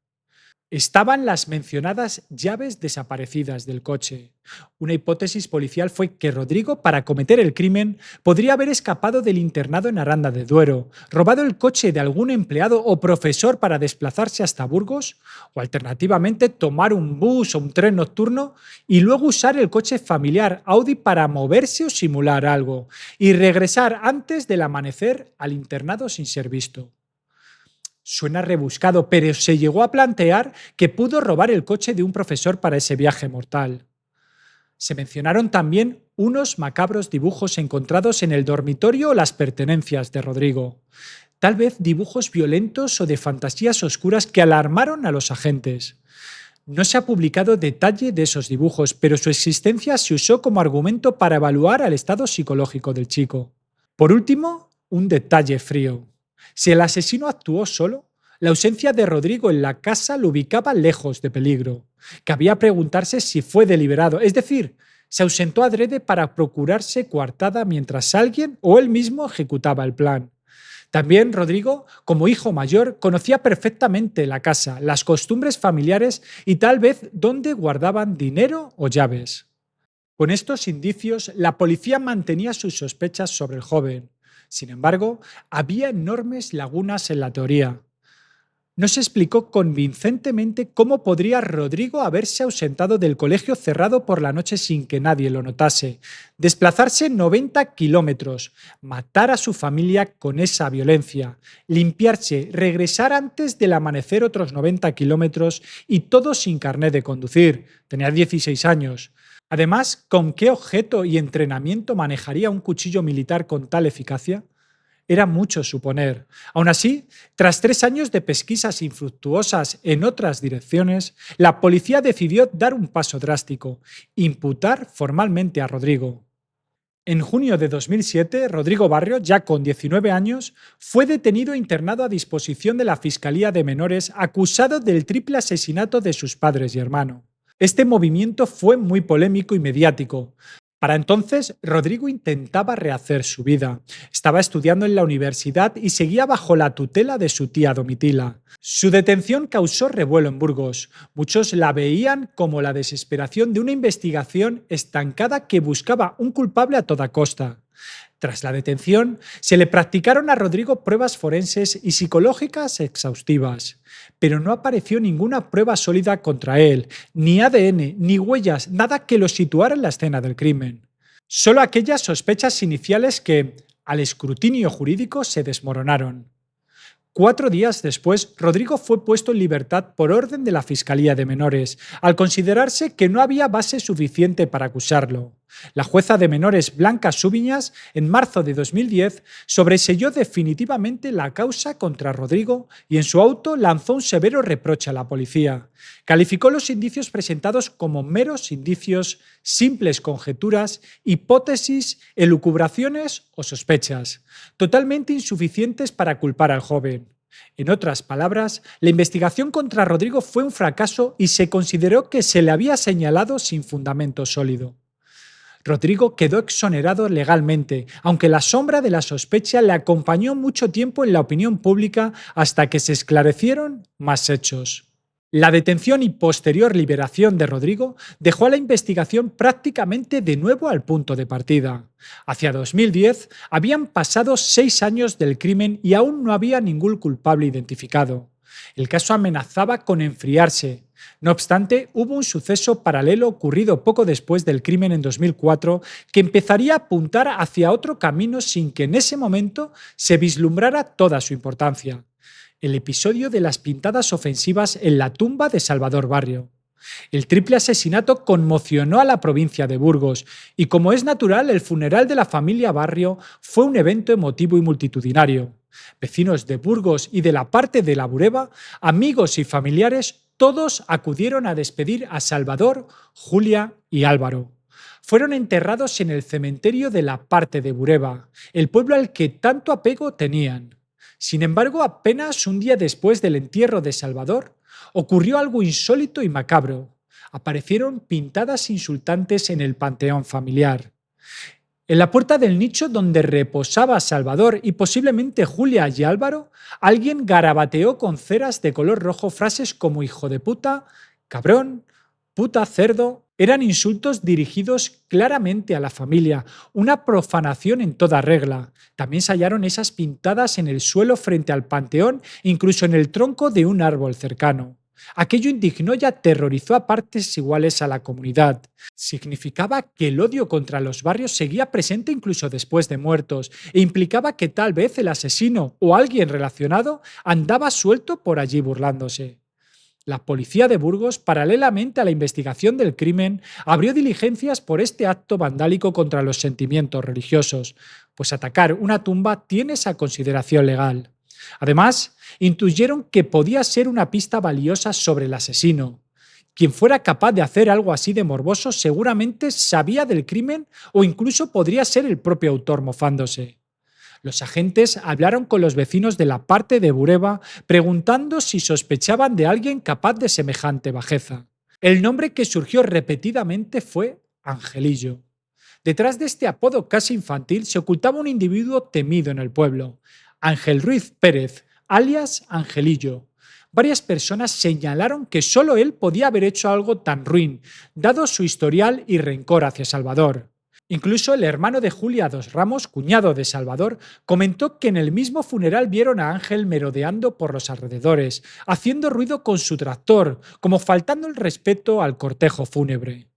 Estaban las mencionadas llaves desaparecidas del coche. Una hipótesis policial fue que Rodrigo, para cometer el crimen, podría haber escapado del internado en Aranda de Duero, robado el coche de algún empleado o profesor para desplazarse hasta Burgos, o alternativamente tomar un bus o un tren nocturno y luego usar el coche familiar Audi para moverse o simular algo, y regresar antes del amanecer al internado sin ser visto. Suena rebuscado, pero se llegó a plantear que pudo robar el coche de un profesor para ese viaje mortal. Se mencionaron también unos macabros dibujos encontrados en el dormitorio o las pertenencias de Rodrigo. Tal vez dibujos violentos o de fantasías oscuras que alarmaron a los agentes. No se ha publicado detalle de esos dibujos, pero su existencia se usó como argumento para evaluar el estado psicológico del chico. Por último, un detalle frío. Si el asesino actuó solo, la ausencia de Rodrigo en la casa lo ubicaba lejos de peligro. Cabía preguntarse si fue deliberado, es decir, se ausentó adrede para procurarse coartada mientras alguien o él mismo ejecutaba el plan. También Rodrigo, como hijo mayor, conocía perfectamente la casa, las costumbres familiares y tal vez dónde guardaban dinero o llaves. Con estos indicios, la policía mantenía sus sospechas sobre el joven. Sin embargo, había enormes lagunas en la teoría. No se explicó convincentemente cómo podría Rodrigo haberse ausentado del colegio cerrado por la noche sin que nadie lo notase, desplazarse 90 kilómetros, matar a su familia con esa violencia, limpiarse, regresar antes del amanecer otros 90 kilómetros y todo sin carné de conducir. Tenía 16 años. Además, ¿con qué objeto y entrenamiento manejaría un cuchillo militar con tal eficacia? Era mucho suponer. Aún así, tras 3 años de pesquisas infructuosas en otras direcciones, la policía decidió dar un paso drástico: imputar formalmente a Rodrigo. En junio de 2007, Rodrigo Barrio, ya con 19 años, fue detenido e internado a disposición de la Fiscalía de Menores, acusado del triple asesinato de sus padres y hermano. Este movimiento fue muy polémico y mediático. Para entonces, Rodrigo intentaba rehacer su vida. Estaba estudiando en la universidad y seguía bajo la tutela de su tía Domitila. Su detención causó revuelo en Burgos. Muchos la veían como la desesperación de una investigación estancada que buscaba un culpable a toda costa. Tras la detención, se le practicaron a Rodrigo pruebas forenses y psicológicas exhaustivas, pero no apareció ninguna prueba sólida contra él, ni ADN, ni huellas, nada que lo situara en la escena del crimen. Solo aquellas sospechas iniciales que, al escrutinio jurídico, se desmoronaron. 4 días después, Rodrigo fue puesto en libertad por orden de la Fiscalía de Menores, al considerarse que no había base suficiente para acusarlo. La jueza de menores Blanca Subiñas, en marzo de 2010, sobreseyó definitivamente la causa contra Rodrigo y en su auto lanzó un severo reproche a la policía. Calificó los indicios presentados como meros indicios, simples conjeturas, hipótesis, elucubraciones o sospechas, totalmente insuficientes para culpar al joven. En otras palabras, la investigación contra Rodrigo fue un fracaso y se consideró que se le había señalado sin fundamento sólido. Rodrigo quedó exonerado legalmente, aunque la sombra de la sospecha le acompañó mucho tiempo en la opinión pública hasta que se esclarecieron más hechos. La detención y posterior liberación de Rodrigo dejó a la investigación prácticamente de nuevo al punto de partida. Hacia 2010 habían pasado 6 años del crimen y aún no había ningún culpable identificado. El caso amenazaba con enfriarse. No obstante, hubo un suceso paralelo ocurrido poco después del crimen en 2004 que empezaría a apuntar hacia otro camino sin que en ese momento se vislumbrara toda su importancia. El episodio de las pintadas ofensivas en la tumba de Salvador Barrio. El triple asesinato conmocionó a la provincia de Burgos y, como es natural, el funeral de la familia Barrio fue un evento emotivo y multitudinario. Vecinos de Burgos y de la parte de la Bureba, amigos y familiares, todos acudieron a despedir a Salvador, Julia y Álvaro. Fueron enterrados en el cementerio de la parte de Bureba, el pueblo al que tanto apego tenían. Sin embargo, apenas un día después del entierro de Salvador, ocurrió algo insólito y macabro. Aparecieron pintadas insultantes en el panteón familiar. En la puerta del nicho donde reposaba Salvador y posiblemente Julia y Álvaro, alguien garabateó con ceras de color rojo frases como hijo de puta, cabrón, puta, cerdo. Eran insultos dirigidos claramente a la familia, una profanación en toda regla. También se hallaron esas pintadas en el suelo frente al panteón, incluso en el tronco de un árbol cercano. Aquello indignó y aterrorizó a partes iguales a la comunidad. Significaba que el odio contra los barrios seguía presente incluso después de muertos e implicaba que tal vez el asesino o alguien relacionado andaba suelto por allí burlándose. La policía de Burgos, paralelamente a la investigación del crimen, abrió diligencias por este acto vandálico contra los sentimientos religiosos, pues atacar una tumba tiene esa consideración legal. Además, intuyeron que podía ser una pista valiosa sobre el asesino. Quien fuera capaz de hacer algo así de morboso seguramente sabía del crimen o incluso podría ser el propio autor mofándose. Los agentes hablaron con los vecinos de la parte de Bureba preguntando si sospechaban de alguien capaz de semejante bajeza. El nombre que surgió repetidamente fue Angelillo. Detrás de este apodo casi infantil se ocultaba un individuo temido en el pueblo, Ángel Ruiz Pérez, alias Angelillo. Varias personas señalaron que solo él podía haber hecho algo tan ruin, dado su historial y rencor hacia Salvador. Incluso el hermano de Julia Dos Ramos, cuñado de Salvador, comentó que en el mismo funeral vieron a Ángel merodeando por los alrededores, haciendo ruido con su tractor, como faltando el respeto al cortejo fúnebre.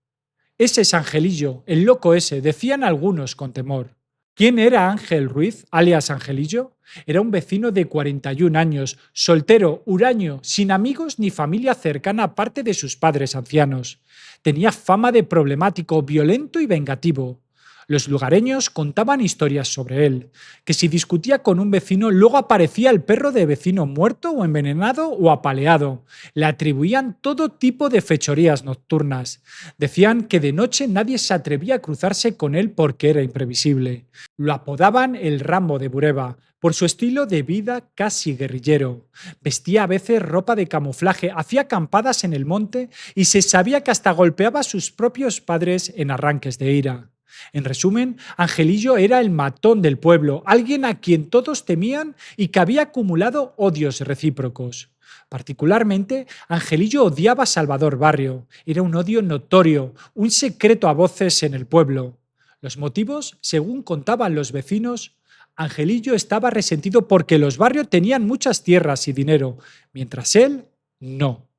Ese es Angelillo, el loco ese, decían algunos con temor. ¿Quién era Ángel Ruiz, alias Angelillo? Era un vecino de 41 años, soltero, huraño, sin amigos ni familia cercana aparte de sus padres ancianos. Tenía fama de problemático, violento y vengativo. Los lugareños contaban historias sobre él, que si discutía con un vecino luego aparecía el perro de vecino muerto o envenenado o apaleado. Le atribuían todo tipo de fechorías nocturnas. Decían que de noche nadie se atrevía a cruzarse con él porque era imprevisible. Lo apodaban el Rambo de Bureba, por su estilo de vida casi guerrillero. Vestía a veces ropa de camuflaje, hacía acampadas en el monte y se sabía que hasta golpeaba a sus propios padres en arranques de ira. En resumen, Angelillo era el matón del pueblo, alguien a quien todos temían y que había acumulado odios recíprocos. Particularmente, Angelillo odiaba a Salvador Barrio. Era un odio notorio, un secreto a voces en el pueblo. Los motivos, según contaban los vecinos, Angelillo estaba resentido porque los Barrios tenían muchas tierras y dinero, mientras él no.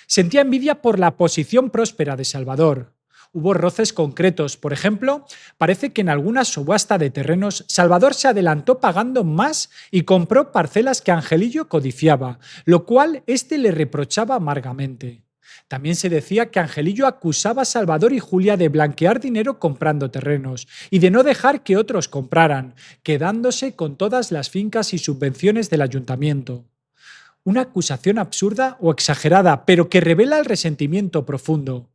Sentía envidia por la posición próspera de Salvador. Hubo roces concretos. Por ejemplo, parece que en alguna subasta de terrenos Salvador se adelantó pagando más y compró parcelas que Angelillo codiciaba, lo cual éste le reprochaba amargamente. También se decía que Angelillo acusaba a Salvador y Julia de blanquear dinero comprando terrenos y de no dejar que otros compraran, quedándose con todas las fincas y subvenciones del ayuntamiento. Una acusación absurda o exagerada, pero que revela el resentimiento profundo.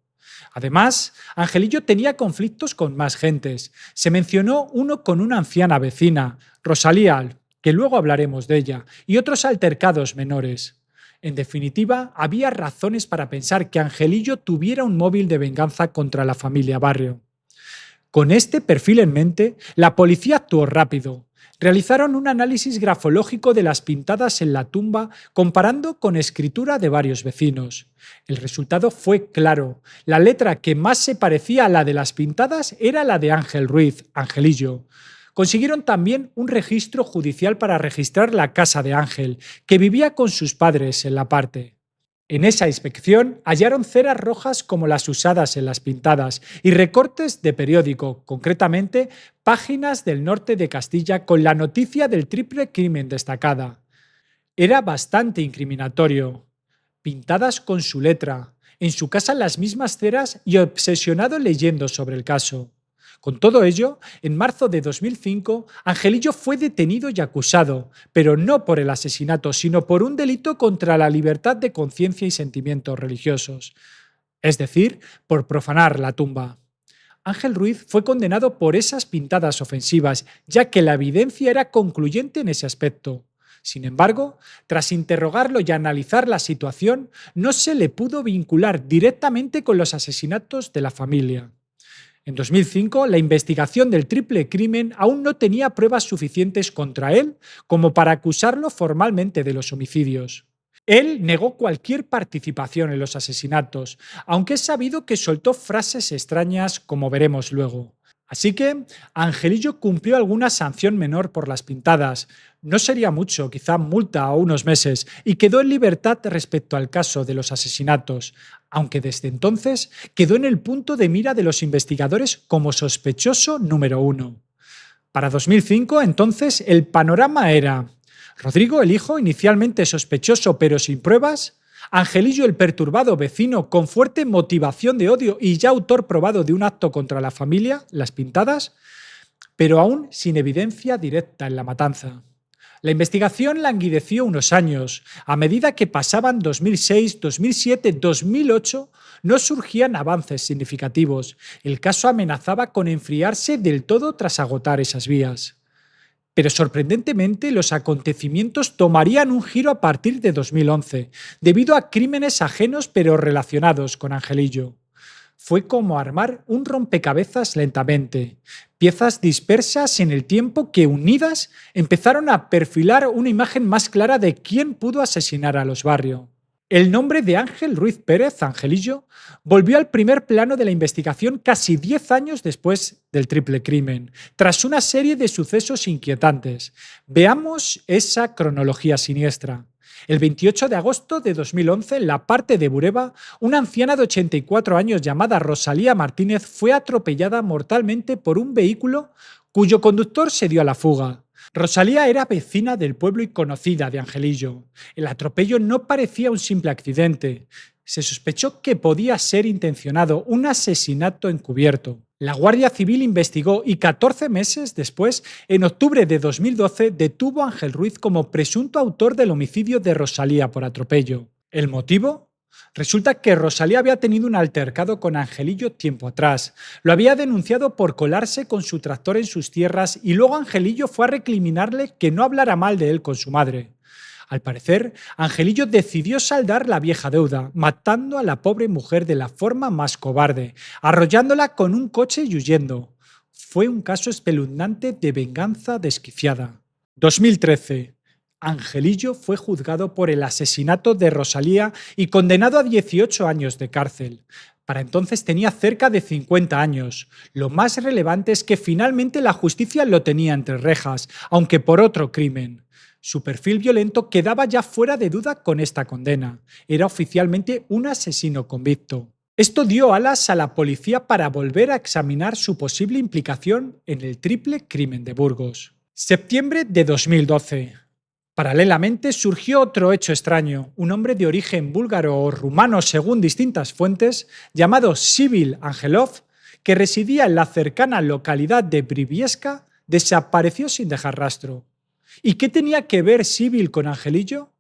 Además, Angelillo tenía conflictos con más gentes. Se mencionó uno con una anciana vecina, Rosalía, que luego hablaremos de ella, y otros altercados menores. En definitiva, había razones para pensar que Angelillo tuviera un móvil de venganza contra la familia Barrio. Con este perfil en mente, la policía actuó rápido. Realizaron un análisis grafológico de las pintadas en la tumba comparando con escritura de varios vecinos. El resultado fue claro. La letra que más se parecía a la de las pintadas era la de Ángel Ruiz, Angelillo. Consiguieron también un registro judicial para registrar la casa de Ángel, que vivía con sus padres en la parte. En esa inspección hallaron ceras rojas como las usadas en las pintadas y recortes de periódico, concretamente páginas del norte de Castilla con la noticia del triple crimen destacada. Era bastante incriminatorio. Pintadas con su letra, en su casa las mismas ceras y obsesionado leyendo sobre el caso. Con todo ello, en marzo de 2005, Angelillo fue detenido y acusado, pero no por el asesinato, sino por un delito contra la libertad de conciencia y sentimientos religiosos, es decir, por profanar la tumba. Ángel Ruiz fue condenado por esas pintadas ofensivas, ya que la evidencia era concluyente en ese aspecto. Sin embargo, tras interrogarlo y analizar la situación, no se le pudo vincular directamente con los asesinatos de la familia. En 2005, la investigación del triple crimen aún no tenía pruebas suficientes contra él como para acusarlo formalmente de los homicidios. Él negó cualquier participación en los asesinatos, aunque es sabido que soltó frases extrañas, como veremos luego. Así que Angelillo cumplió alguna sanción menor por las pintadas. No sería mucho, quizá multa o unos meses, y quedó en libertad respecto al caso de los asesinatos, aunque desde entonces quedó en el punto de mira de los investigadores como sospechoso número 1. Para 2005, entonces, el panorama era: Rodrigo, el hijo, inicialmente sospechoso pero sin pruebas; Angelillo, el perturbado vecino con fuerte motivación de odio y ya autor probado de un acto contra la familia, las pintadas, pero aún sin evidencia directa en la matanza. La investigación languideció unos años. A medida que pasaban 2006, 2007, 2008, no surgían avances significativos. El caso amenazaba con enfriarse del todo tras agotar esas vías. Pero sorprendentemente los acontecimientos tomarían un giro a partir de 2011, debido a crímenes ajenos pero relacionados con Angelillo. Fue como armar un rompecabezas lentamente, piezas dispersas en el tiempo que unidas empezaron a perfilar una imagen más clara de quién pudo asesinar a los Barrio. El nombre de Ángel Ruiz Pérez, Angelillo, volvió al primer plano de la investigación casi 10 años después del triple crimen, tras una serie de sucesos inquietantes. Veamos esa cronología siniestra. El 28 de agosto de 2011, en la parte de Bureba, una anciana de 84 años llamada Rosalía Martínez fue atropellada mortalmente por un vehículo cuyo conductor se dio a la fuga. Rosalía era vecina del pueblo y conocida de Angelillo. El atropello no parecía un simple accidente. Se sospechó que podía ser intencionado, un asesinato encubierto. La Guardia Civil investigó y 14 meses después, en octubre de 2012, detuvo a Ángel Ruiz como presunto autor del homicidio de Rosalía por atropello. ¿El motivo? Resulta que Rosalía había tenido un altercado con Angelillo tiempo atrás. Lo había denunciado por colarse con su tractor en sus tierras y luego Angelillo fue a recriminarle que no hablara mal de él con su madre. Al parecer, Angelillo decidió saldar la vieja deuda, matando a la pobre mujer de la forma más cobarde, arrollándola con un coche y huyendo. Fue un caso espeluznante de venganza desquiciada. 2013. Angelillo fue juzgado por el asesinato de Rosalía y condenado a 18 años de cárcel. Para entonces tenía cerca de 50 años. Lo más relevante es que finalmente la justicia lo tenía entre rejas, aunque por otro crimen. Su perfil violento quedaba ya fuera de duda con esta condena. Era oficialmente un asesino convicto. Esto dio alas a la policía para volver a examinar su posible implicación en el triple crimen de Burgos. Septiembre de 2012. Paralelamente surgió otro hecho extraño. Un hombre de origen búlgaro o rumano, según distintas fuentes, llamado Sibyl Angelov, que residía en la cercana localidad de Briviesca, desapareció sin dejar rastro. ¿Y qué tenía que ver Sibyl con Angelillo?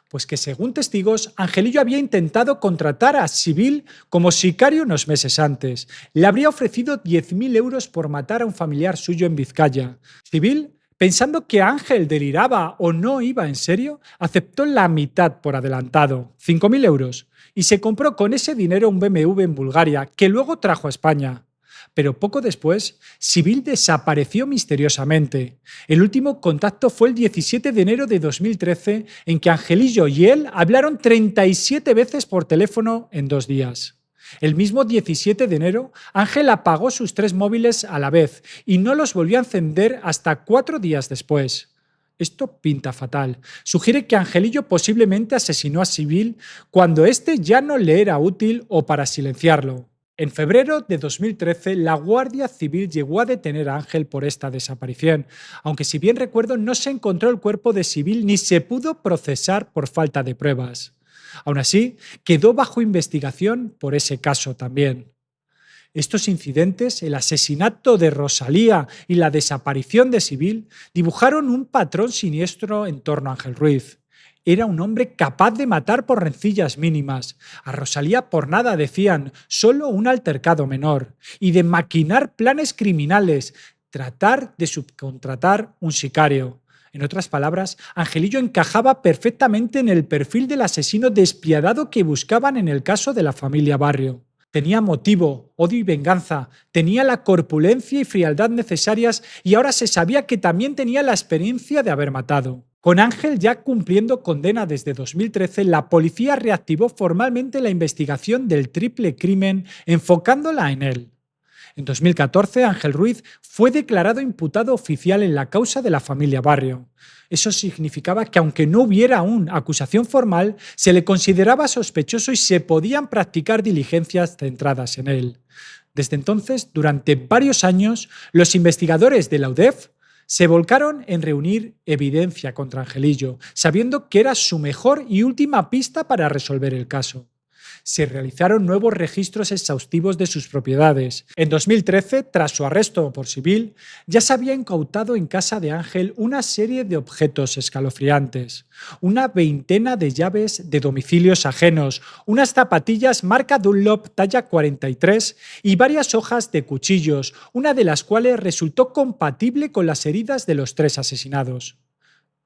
Pues que según testigos, Angelillo había intentado contratar a Sibyl como sicario unos meses antes. Le habría ofrecido 10.000 euros por matar a un familiar suyo en Vizcaya. Sibyl, pensando que Ángel deliraba o no iba en serio, aceptó la mitad por adelantado, 5.000 euros, y se compró con ese dinero un BMW en Bulgaria, que luego trajo a España. Pero poco después, Sibyl desapareció misteriosamente. El último contacto fue el 17 de enero de 2013, en que Angelillo y él hablaron 37 veces por teléfono en 2 días. El mismo 17 de enero, Ángel apagó sus 3 móviles a la vez y no los volvió a encender hasta 4 días después. Esto pinta fatal. Sugiere que Angelillo posiblemente asesinó a Sibyl cuando éste ya no le era útil o para silenciarlo. En febrero de 2013, la Guardia Civil llegó a detener a Ángel por esta desaparición, aunque si bien recuerdo no se encontró el cuerpo de Sibyl ni se pudo procesar por falta de pruebas. Aún así, quedó bajo investigación por ese caso también. Estos incidentes, el asesinato de Rosalía y la desaparición de Sibyl, dibujaron un patrón siniestro en torno a Ángel Ruiz. Era un hombre capaz de matar por rencillas mínimas. A Rosalía por nada decían, solo un altercado menor. Y de maquinar planes criminales, tratar de subcontratar un sicario. En otras palabras, Angelillo encajaba perfectamente en el perfil del asesino despiadado que buscaban en el caso de la familia Barrio. Tenía motivo, odio y venganza, tenía la corpulencia y frialdad necesarias y ahora se sabía que también tenía la experiencia de haber matado. Con Ángel ya cumpliendo condena desde 2013, la policía reactivó formalmente la investigación del triple crimen, enfocándola en él. En 2014, Ángel Ruiz fue declarado imputado oficial en la causa de la familia Barrio. Eso significaba que aunque no hubiera aún acusación formal, se le consideraba sospechoso y se podían practicar diligencias centradas en él. Desde entonces, durante varios años, los investigadores de la UDEF se volcaron en reunir evidencia contra Angelillo, sabiendo que era su mejor y última pista para resolver el caso. Se realizaron nuevos registros exhaustivos de sus propiedades. En 2013, tras su arresto por Sibyl, ya se había incautado en casa de Ángel una serie de objetos escalofriantes, una veintena de llaves de domicilios ajenos, unas zapatillas marca Dunlop talla 43 y varias hojas de cuchillos, una de las cuales resultó compatible con las heridas de los 3 asesinados.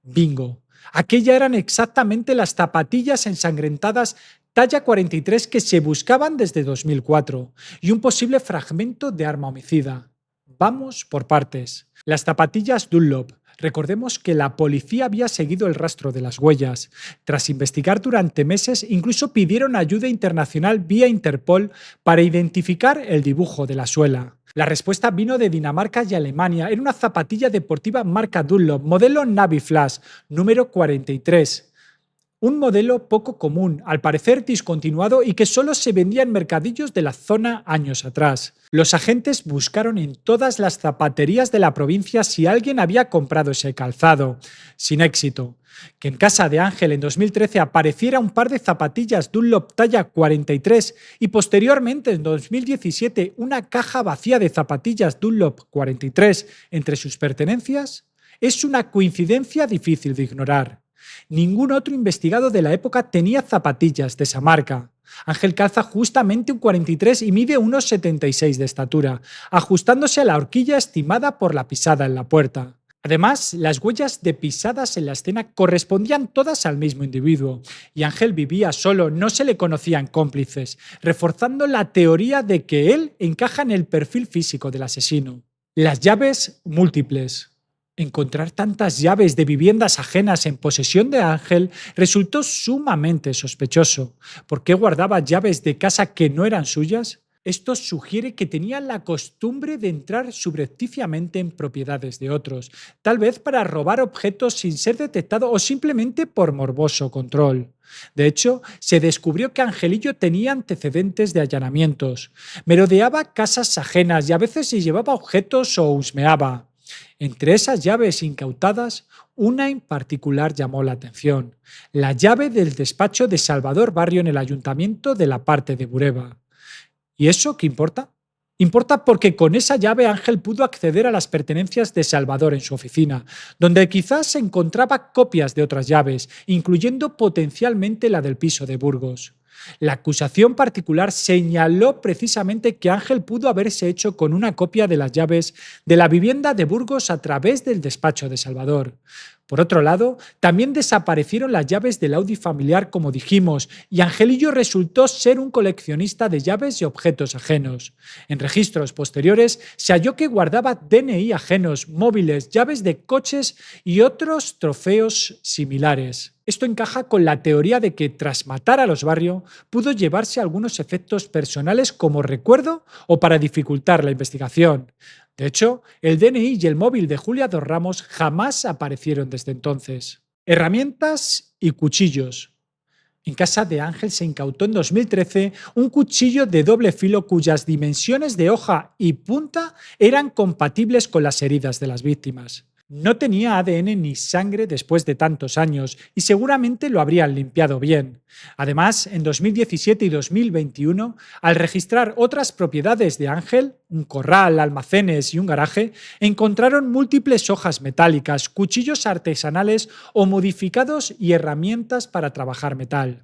Bingo. Aquellas eran exactamente las zapatillas ensangrentadas talla 43 que se buscaban desde 2004 y un posible fragmento de arma homicida. Vamos por partes. Las zapatillas Dunlop. Recordemos que la policía había seguido el rastro de las huellas. Tras investigar durante meses, incluso pidieron ayuda internacional vía Interpol para identificar el dibujo de la suela. La respuesta vino de Dinamarca y Alemania. Era una zapatilla deportiva marca Dunlop, modelo Navy Flash, número 43. Un modelo poco común, al parecer discontinuado y que solo se vendía en mercadillos de la zona años atrás. Los agentes buscaron en todas las zapaterías de la provincia si alguien había comprado ese calzado, sin éxito. Que en casa de Ángel en 2013 apareciera un par de zapatillas Dunlop talla 43 y posteriormente en 2017 una caja vacía de zapatillas Dunlop 43 entre sus pertenencias, es una coincidencia difícil de ignorar. Ningún otro investigado de la época tenía zapatillas de esa marca. Ángel calza justamente un 43 y mide unos 76 de estatura, ajustándose a la horquilla estimada por la pisada en la puerta. Además, las huellas de pisadas en la escena correspondían todas al mismo individuo, y Ángel vivía solo, no se le conocían cómplices, reforzando la teoría de que él encaja en el perfil físico del asesino. Las llaves múltiples. Encontrar tantas llaves de viviendas ajenas en posesión de Ángel resultó sumamente sospechoso. ¿Por qué guardaba llaves de casa que no eran suyas? Esto sugiere que tenía la costumbre de entrar subrepticiamente en propiedades de otros, tal vez para robar objetos sin ser detectado o simplemente por morboso control. De hecho, se descubrió que Angelillo tenía antecedentes de allanamientos. Merodeaba casas ajenas y a veces se llevaba objetos o husmeaba. Entre esas llaves incautadas, una en particular llamó la atención: la llave del despacho de Salvador Barrio en el ayuntamiento de la parte de Bureba. ¿Y eso qué importa? Importa porque con esa llave Ángel pudo acceder a las pertenencias de Salvador en su oficina, donde quizás se encontraba copias de otras llaves, incluyendo potencialmente la del piso de Burgos. La acusación particular señaló precisamente que Ángel pudo haberse hecho con una copia de las llaves de la vivienda de Burgos a través del despacho de Salvador. Por otro lado, también desaparecieron las llaves del Audi familiar, como dijimos, y Angelillo resultó ser un coleccionista de llaves y objetos ajenos. En registros posteriores se halló que guardaba DNI ajenos, móviles, llaves de coches y otros trofeos similares. Esto encaja con la teoría de que, tras matar a los Barrio, pudo llevarse algunos efectos personales como recuerdo o para dificultar la investigación. De hecho, el DNI y el móvil de Julia dos Ramos jamás aparecieron desde entonces. Herramientas y cuchillos. En casa de Ángel se incautó en 2013 un cuchillo de doble filo cuyas dimensiones de hoja y punta eran compatibles con las heridas de las víctimas. No tenía ADN ni sangre después de tantos años y seguramente lo habrían limpiado bien. Además, en 2017 y 2021, al registrar otras propiedades de Ángel, un corral, almacenes y un garaje, encontraron múltiples hojas metálicas, cuchillos artesanales o modificados y herramientas para trabajar metal.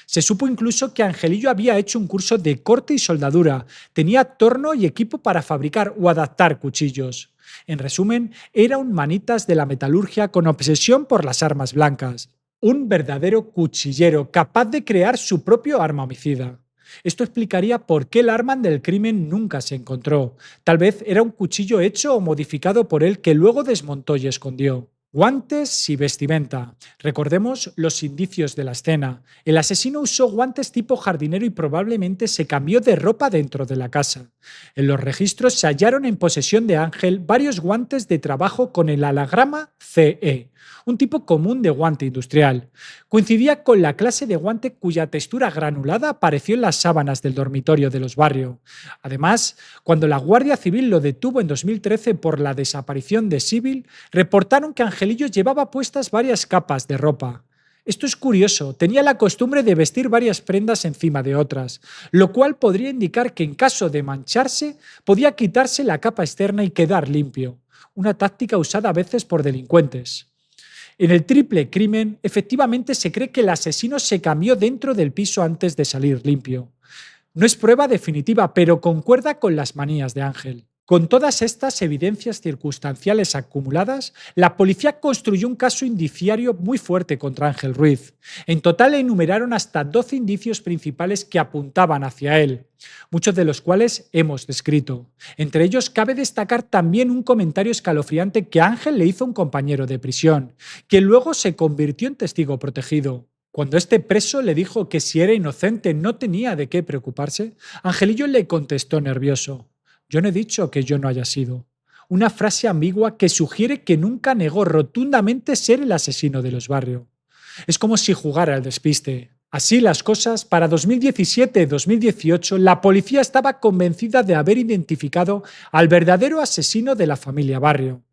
Se supo incluso que Angelillo había hecho un curso de corte y soldadura, tenía torno y equipo para fabricar o adaptar cuchillos. En resumen, era un manitas de la metalurgia con obsesión por las armas blancas. Un verdadero cuchillero capaz de crear su propio arma homicida. Esto explicaría por qué el arma del crimen nunca se encontró. Tal vez era un cuchillo hecho o modificado por él que luego desmontó y escondió. Guantes y vestimenta. Recordemos los indicios de la escena. El asesino usó guantes tipo jardinero y probablemente se cambió de ropa dentro de la casa. En los registros se hallaron en posesión de Ángel varios guantes de trabajo con el anagrama CE, un tipo común de guante industrial. Coincidía con la clase de guante cuya textura granulada apareció en las sábanas del dormitorio de los Barrio. Además, cuando la Guardia Civil lo detuvo en 2013 por la desaparición de Sibyl, reportaron que Angelillo llevaba puestas varias capas de ropa. Esto es curioso, tenía la costumbre de vestir varias prendas encima de otras, lo cual podría indicar que en caso de mancharse podía quitarse la capa externa y quedar limpio, una táctica usada a veces por delincuentes. En el triple crimen, efectivamente se cree que el asesino se cambió dentro del piso antes de salir limpio. No es prueba definitiva, pero concuerda con las manías de Ángel. Con todas estas evidencias circunstanciales acumuladas, la policía construyó un caso indiciario muy fuerte contra Ángel Ruiz. En total enumeraron hasta 12 indicios principales que apuntaban hacia él, muchos de los cuales hemos descrito. Entre ellos cabe destacar también un comentario escalofriante que Ángel le hizo a un compañero de prisión, que luego se convirtió en testigo protegido. Cuando este preso le dijo que si era inocente no tenía de qué preocuparse, Angelillo le contestó nervioso: «Yo no he dicho que yo no haya sido». Una frase ambigua que sugiere que nunca negó rotundamente ser el asesino de los Barrio. Es como si jugara al despiste. Así las cosas, para 2017-2018 la policía estaba convencida de haber identificado al verdadero asesino de la familia Barrio,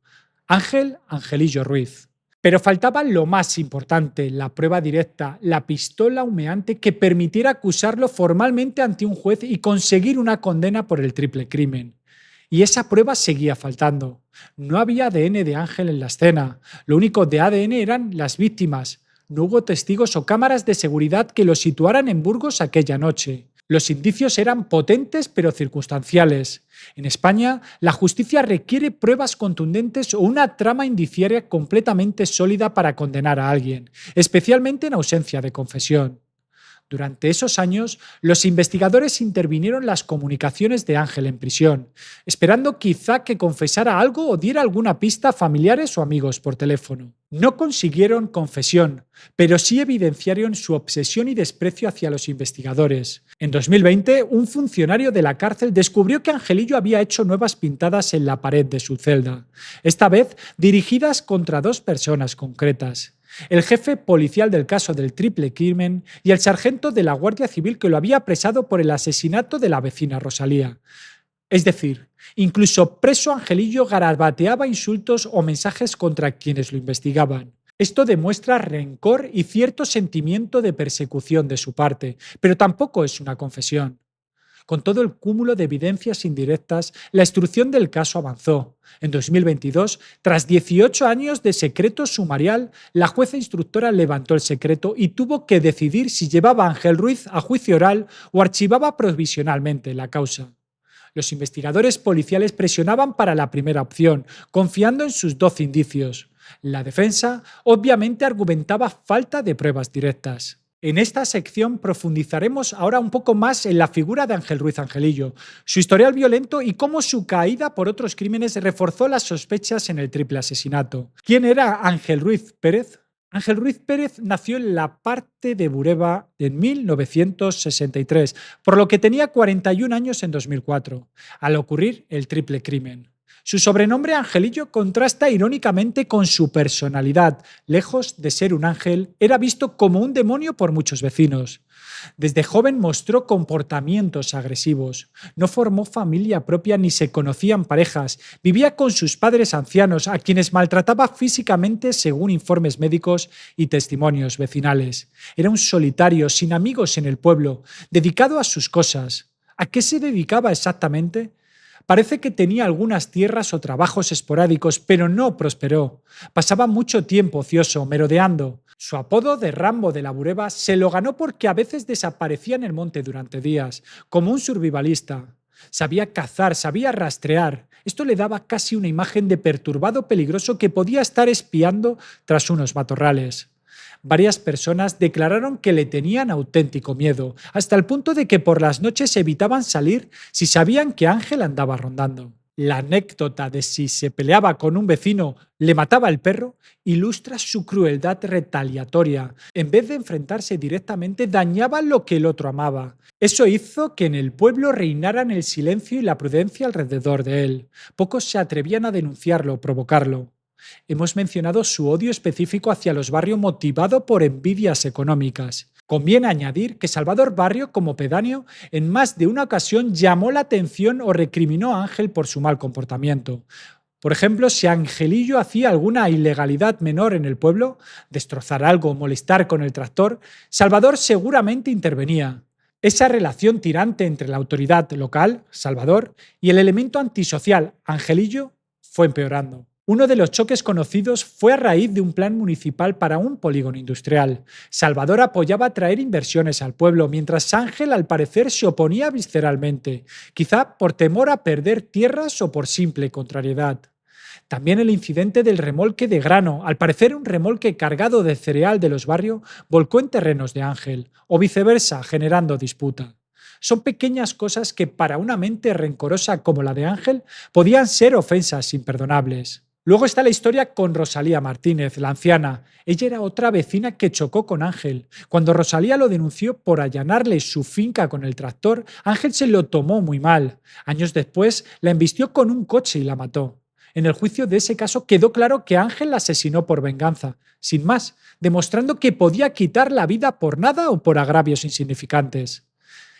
Ángel Angelillo Ruiz. Pero faltaba lo más importante, la prueba directa, la pistola humeante que permitiera acusarlo formalmente ante un juez y conseguir una condena por el triple crimen. Y esa prueba seguía faltando. No había ADN de Ángel en la escena, lo único de ADN eran las víctimas. No hubo testigos o cámaras de seguridad que lo situaran en Burgos aquella noche. Los indicios eran potentes pero circunstanciales. En España, la justicia requiere pruebas contundentes o una trama indiciaria completamente sólida para condenar a alguien, especialmente en ausencia de confesión. Durante esos años, los investigadores intervinieron las comunicaciones de Ángel en prisión, esperando quizá que confesara algo o diera alguna pista a familiares o amigos por teléfono. No consiguieron confesión, pero sí evidenciaron su obsesión y desprecio hacia los investigadores. En 2020, un funcionario de la cárcel descubrió que Angelillo había hecho nuevas pintadas en la pared de su celda, esta vez dirigidas contra dos personas concretas: el jefe policial del caso del triple crimen y el sargento de la Guardia Civil que lo había apresado por el asesinato de la vecina Rosalía. Es decir, incluso preso Angelillo garabateaba insultos o mensajes contra quienes lo investigaban. Esto demuestra rencor y cierto sentimiento de persecución de su parte, pero tampoco es una confesión. Con todo el cúmulo de evidencias indirectas, la instrucción del caso avanzó. En 2022, tras 18 años de secreto sumarial, la jueza instructora levantó el secreto y tuvo que decidir si llevaba a Ángel Ruiz a juicio oral o archivaba provisionalmente la causa. Los investigadores policiales presionaban para la primera opción, confiando en sus 12 indicios. La defensa obviamente argumentaba falta de pruebas directas. En esta sección profundizaremos ahora un poco más en la figura de Ángel Ruiz Angelillo, su historial violento y cómo su caída por otros crímenes reforzó las sospechas en el triple asesinato. ¿Quién era Ángel Ruiz Pérez? Ángel Ruiz Pérez nació en la parte de Bureba en 1963, por lo que tenía 41 años en 2004, al ocurrir el triple crimen. Su sobrenombre Angelillo contrasta irónicamente con su personalidad. Lejos de ser un ángel, era visto como un demonio por muchos vecinos. Desde joven mostró comportamientos agresivos. No formó familia propia ni se conocían parejas. Vivía con sus padres ancianos, a quienes maltrataba físicamente según informes médicos y testimonios vecinales. Era un solitario, sin amigos en el pueblo, dedicado a sus cosas. ¿A qué se dedicaba exactamente? Parece que tenía algunas tierras o trabajos esporádicos, pero no prosperó. Pasaba mucho tiempo ocioso, merodeando. Su apodo de Rambo de la Bureba se lo ganó porque a veces desaparecía en el monte durante días, como un survivalista. Sabía cazar, sabía rastrear. Esto le daba casi una imagen de perturbado peligroso que podía estar espiando tras unos matorrales. Varias personas declararon que le tenían auténtico miedo, hasta el punto de que por las noches evitaban salir si sabían que Ángel andaba rondando. La anécdota de si se peleaba con un vecino, le mataba el perro, ilustra su crueldad retaliatoria. En vez de enfrentarse directamente, dañaba lo que el otro amaba. Eso hizo que en el pueblo reinaran el silencio y la prudencia alrededor de él. Pocos se atrevían a denunciarlo o provocarlo. Hemos mencionado su odio específico hacia los Barrio motivado por envidias económicas. Conviene añadir que Salvador Barrio, como pedáneo, en más de una ocasión llamó la atención o recriminó a Ángel por su mal comportamiento. Por ejemplo, si Angelillo hacía alguna ilegalidad menor en el pueblo, destrozar algo o molestar con el tractor, Salvador seguramente intervenía. Esa relación tirante entre la autoridad local, Salvador, y el elemento antisocial, Angelillo, fue empeorando. Uno de los choques conocidos fue a raíz de un plan municipal para un polígono industrial. Salvador apoyaba traer inversiones al pueblo, mientras Ángel al parecer se oponía visceralmente, quizá por temor a perder tierras o por simple contrariedad. También el incidente del remolque de grano, al parecer un remolque cargado de cereal de los barrios, volcó en terrenos de Ángel, o viceversa, generando disputa. Son pequeñas cosas que para una mente rencorosa como la de Ángel podían ser ofensas imperdonables. Luego está la historia con Rosalía Martínez, la anciana. Ella era otra vecina que chocó con Ángel. Cuando Rosalía lo denunció por allanarle su finca con el tractor, Ángel se lo tomó muy mal. Años después, la embistió con un coche y la mató. En el juicio de ese caso quedó claro que Ángel la asesinó por venganza, sin más, demostrando que podía quitar la vida por nada o por agravios insignificantes.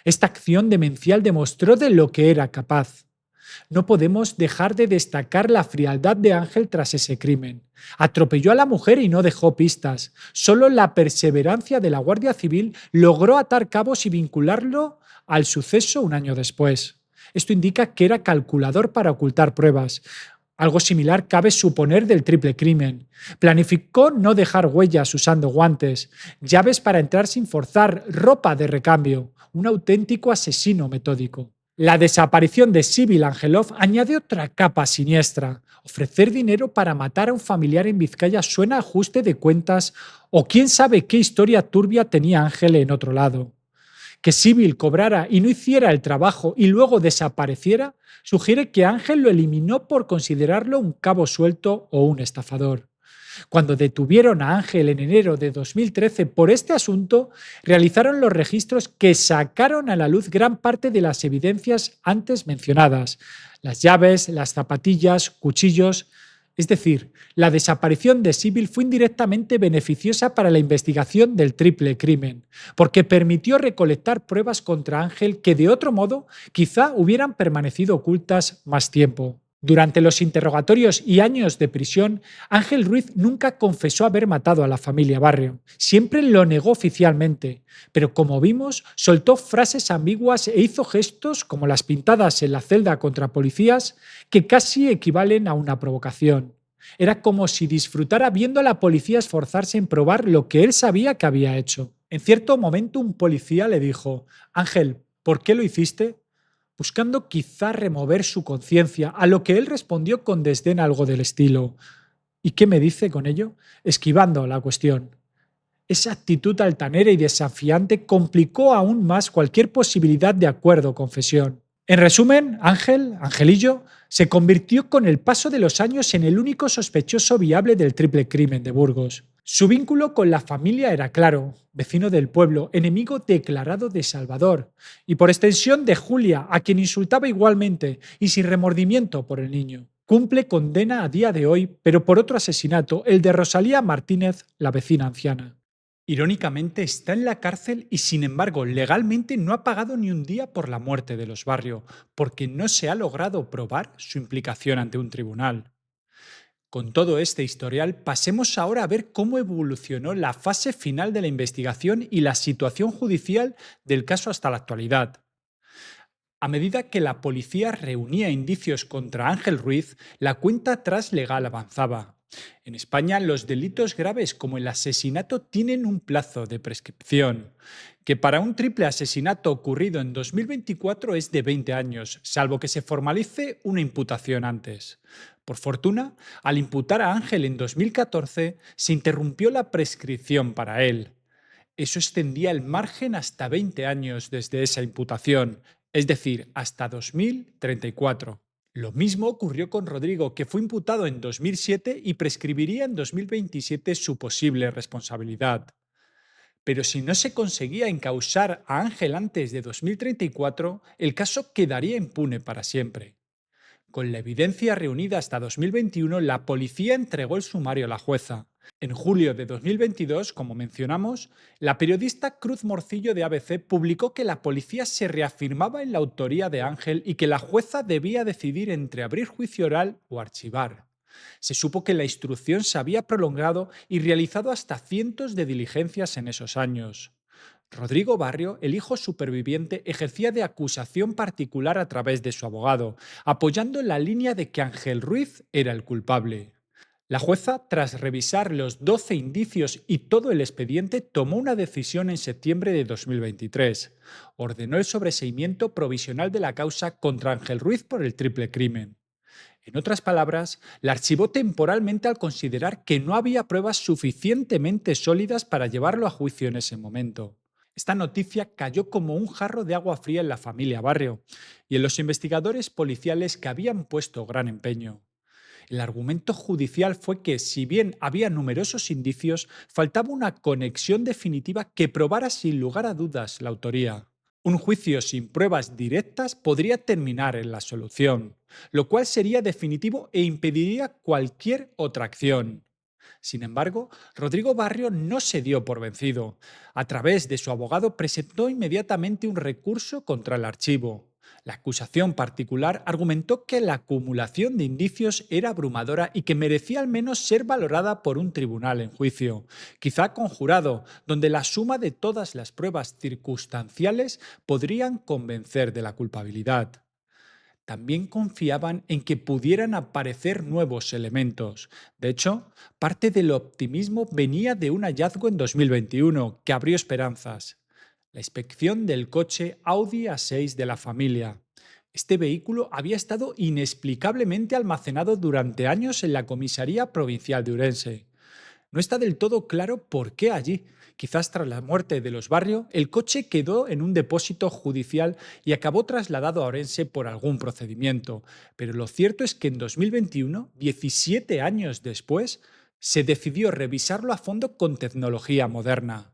Esta acción demencial demostró de lo que era capaz. No podemos dejar de destacar la frialdad de Ángel tras ese crimen. Atropelló a la mujer y no dejó pistas. Solo la perseverancia de la Guardia Civil logró atar cabos y vincularlo al suceso un año después. Esto indica que era calculador para ocultar pruebas. Algo similar cabe suponer del triple crimen. Planificó no dejar huellas usando guantes, llaves para entrar sin forzar, ropa de recambio. Un auténtico asesino metódico. La desaparición de Sibyl Angelov añade otra capa siniestra. Ofrecer dinero para matar a un familiar en Vizcaya suena a ajuste de cuentas o quién sabe qué historia turbia tenía Ángel en otro lado. Que Sibyl cobrara y no hiciera el trabajo y luego desapareciera sugiere que Ángel lo eliminó por considerarlo un cabo suelto o un estafador. Cuando detuvieron a Ángel en enero de 2013 por este asunto, realizaron los registros que sacaron a la luz gran parte de las evidencias antes mencionadas. Las llaves, las zapatillas, cuchillos. Es decir, la desaparición de Sybil fue indirectamente beneficiosa para la investigación del triple crimen, porque permitió recolectar pruebas contra Ángel que de otro modo quizá hubieran permanecido ocultas más tiempo. Durante los interrogatorios y años de prisión, Ángel Ruiz nunca confesó haber matado a la familia Barrio. Siempre lo negó oficialmente, pero como vimos, soltó frases ambiguas e hizo gestos, como las pintadas en la celda contra policías, que casi equivalen a una provocación. Era como si disfrutara viendo a la policía esforzarse en probar lo que él sabía que había hecho. En cierto momento un policía le dijo: Ángel, ¿por qué lo hiciste? Buscando quizá remover su conciencia, a lo que él respondió con desdén algo del estilo: ¿y qué me dice con ello? Esquivando la cuestión. Esa actitud altanera y desafiante complicó aún más cualquier posibilidad de acuerdo o confesión. En resumen, Angelillo, se convirtió con el paso de los años en el único sospechoso viable del triple crimen de Burgos. Su vínculo con la familia era claro: vecino del pueblo, enemigo declarado de Salvador, y por extensión de Julia, a quien insultaba igualmente y sin remordimiento por el niño. Cumple condena a día de hoy, pero por otro asesinato, el de Rosalía Martínez, la vecina anciana. Irónicamente, está en la cárcel y, sin embargo, legalmente no ha pagado ni un día por la muerte de los Barrio, porque no se ha logrado probar su implicación ante un tribunal. Con todo este historial, pasemos ahora a ver cómo evolucionó la fase final de la investigación y la situación judicial del caso hasta la actualidad. A medida que la policía reunía indicios contra Ángel Ruiz, la cuenta atrás legal avanzaba. En España, los delitos graves como el asesinato tienen un plazo de prescripción, que para un triple asesinato ocurrido en 2024 es de 20 años, salvo que se formalice una imputación antes. Por fortuna, al imputar a Ángel en 2014, se interrumpió la prescripción para él. Eso extendía el margen hasta 20 años desde esa imputación, es decir, hasta 2034. Lo mismo ocurrió con Rodrigo, que fue imputado en 2007 y prescribiría en 2027 su posible responsabilidad. Pero si no se conseguía encausar a Ángel antes de 2034, el caso quedaría impune para siempre. Con la evidencia reunida hasta 2021, la policía entregó el sumario a la jueza. En julio de 2022, como mencionamos, la periodista Cruz Morcillo de ABC publicó que la policía se reafirmaba en la autoría de Ángel y que la jueza debía decidir entre abrir juicio oral o archivar. Se supo que la instrucción se había prolongado y realizado hasta cientos de diligencias en esos años. Rodrigo Barrio, el hijo superviviente, ejercía de acusación particular a través de su abogado, apoyando la línea de que Ángel Ruiz era el culpable. La jueza, tras revisar los 12 indicios y todo el expediente, tomó una decisión en septiembre de 2023. Ordenó el sobreseimiento provisional de la causa contra Ángel Ruiz por el triple crimen. En otras palabras, la archivó temporalmente al considerar que no había pruebas suficientemente sólidas para llevarlo a juicio en ese momento. Esta noticia cayó como un jarro de agua fría en la familia Barrio y en los investigadores policiales que habían puesto gran empeño. El argumento judicial fue que, si bien había numerosos indicios, faltaba una conexión definitiva que probara sin lugar a dudas la autoría. Un juicio sin pruebas directas podría terminar en la solución, lo cual sería definitivo e impediría cualquier otra acción. Sin embargo, Rodrigo Barrio no se dio por vencido. A través de su abogado presentó inmediatamente un recurso contra el archivo. La acusación particular argumentó que la acumulación de indicios era abrumadora y que merecía al menos ser valorada por un tribunal en juicio, quizá con jurado, donde la suma de todas las pruebas circunstanciales podrían convencer de la culpabilidad. También confiaban en que pudieran aparecer nuevos elementos. De hecho, parte del optimismo venía de un hallazgo en 2021 que abrió esperanzas: la inspección del coche Audi A6 de la familia. Este vehículo había estado inexplicablemente almacenado durante años en la comisaría provincial de Ourense. No está del todo claro por qué allí. Quizás tras la muerte de los Barrio, el coche quedó en un depósito judicial y acabó trasladado a Orense por algún procedimiento. Pero lo cierto es que en 2021, 17 años después, se decidió revisarlo a fondo con tecnología moderna.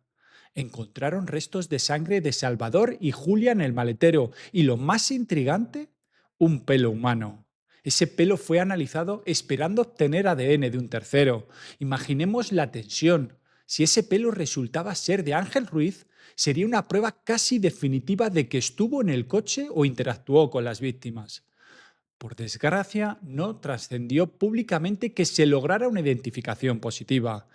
Encontraron restos de sangre de Salvador y Julia en el maletero y, lo más intrigante, un pelo humano. Ese pelo fue analizado esperando obtener ADN de un tercero. Imaginemos la tensión. Si ese pelo resultaba ser de Ángel Ruiz, sería una prueba casi definitiva de que estuvo en el coche o interactuó con las víctimas. Por desgracia, no trascendió públicamente que se lograra una identificación positiva.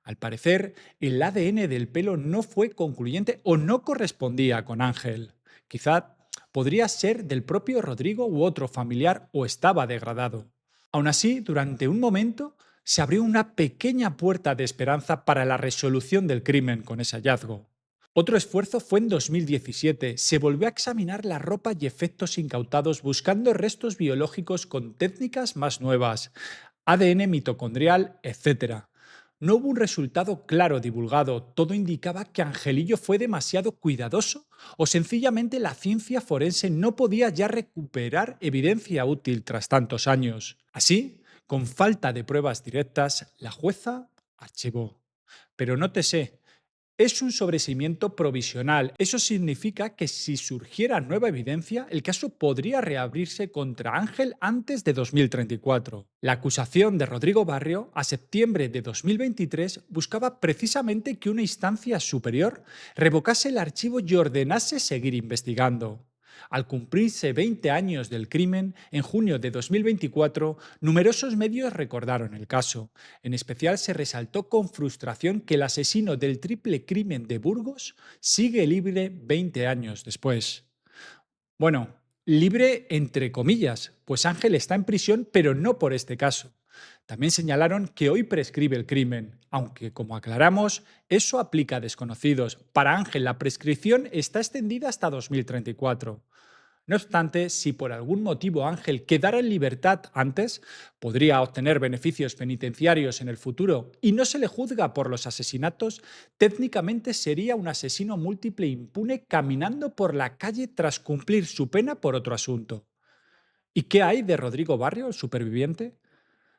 Al parecer, el ADN del pelo no fue concluyente o no correspondía con Ángel. Quizá podría ser del propio Rodrigo u otro familiar o estaba degradado. Aún así, durante un momento se abrió una pequeña puerta de esperanza para la resolución del crimen con ese hallazgo. Otro esfuerzo fue en 2017. Se volvió a examinar la ropa y efectos incautados buscando restos biológicos con técnicas más nuevas, ADN mitocondrial, etc. No hubo un resultado claro divulgado. Todo indicaba que Angelillo fue demasiado cuidadoso o sencillamente la ciencia forense no podía ya recuperar evidencia útil tras tantos años. Así, con falta de pruebas directas, la jueza archivó. Pero nótese, es un sobreseimiento provisional. Eso significa que si surgiera nueva evidencia, el caso podría reabrirse contra Ángel antes de 2034. La acusación de Rodrigo Barrio, a septiembre de 2023, buscaba precisamente que una instancia superior revocase el archivo y ordenase seguir investigando. Al cumplirse 20 años del crimen, en junio de 2024, numerosos medios recordaron el caso. En especial se resaltó con frustración que el asesino del triple crimen de Burgos sigue libre 20 años después. Bueno, libre entre comillas, pues Ángel está en prisión, pero no por este caso. También señalaron que hoy prescribe el crimen, aunque, como aclaramos, eso aplica a desconocidos. Para Ángel la prescripción está extendida hasta 2034. No obstante, si por algún motivo Ángel quedara en libertad antes, podría obtener beneficios penitenciarios en el futuro y no se le juzga por los asesinatos, técnicamente sería un asesino múltiple impune caminando por la calle tras cumplir su pena por otro asunto. ¿Y qué hay de Rodrigo Barrio, el superviviente?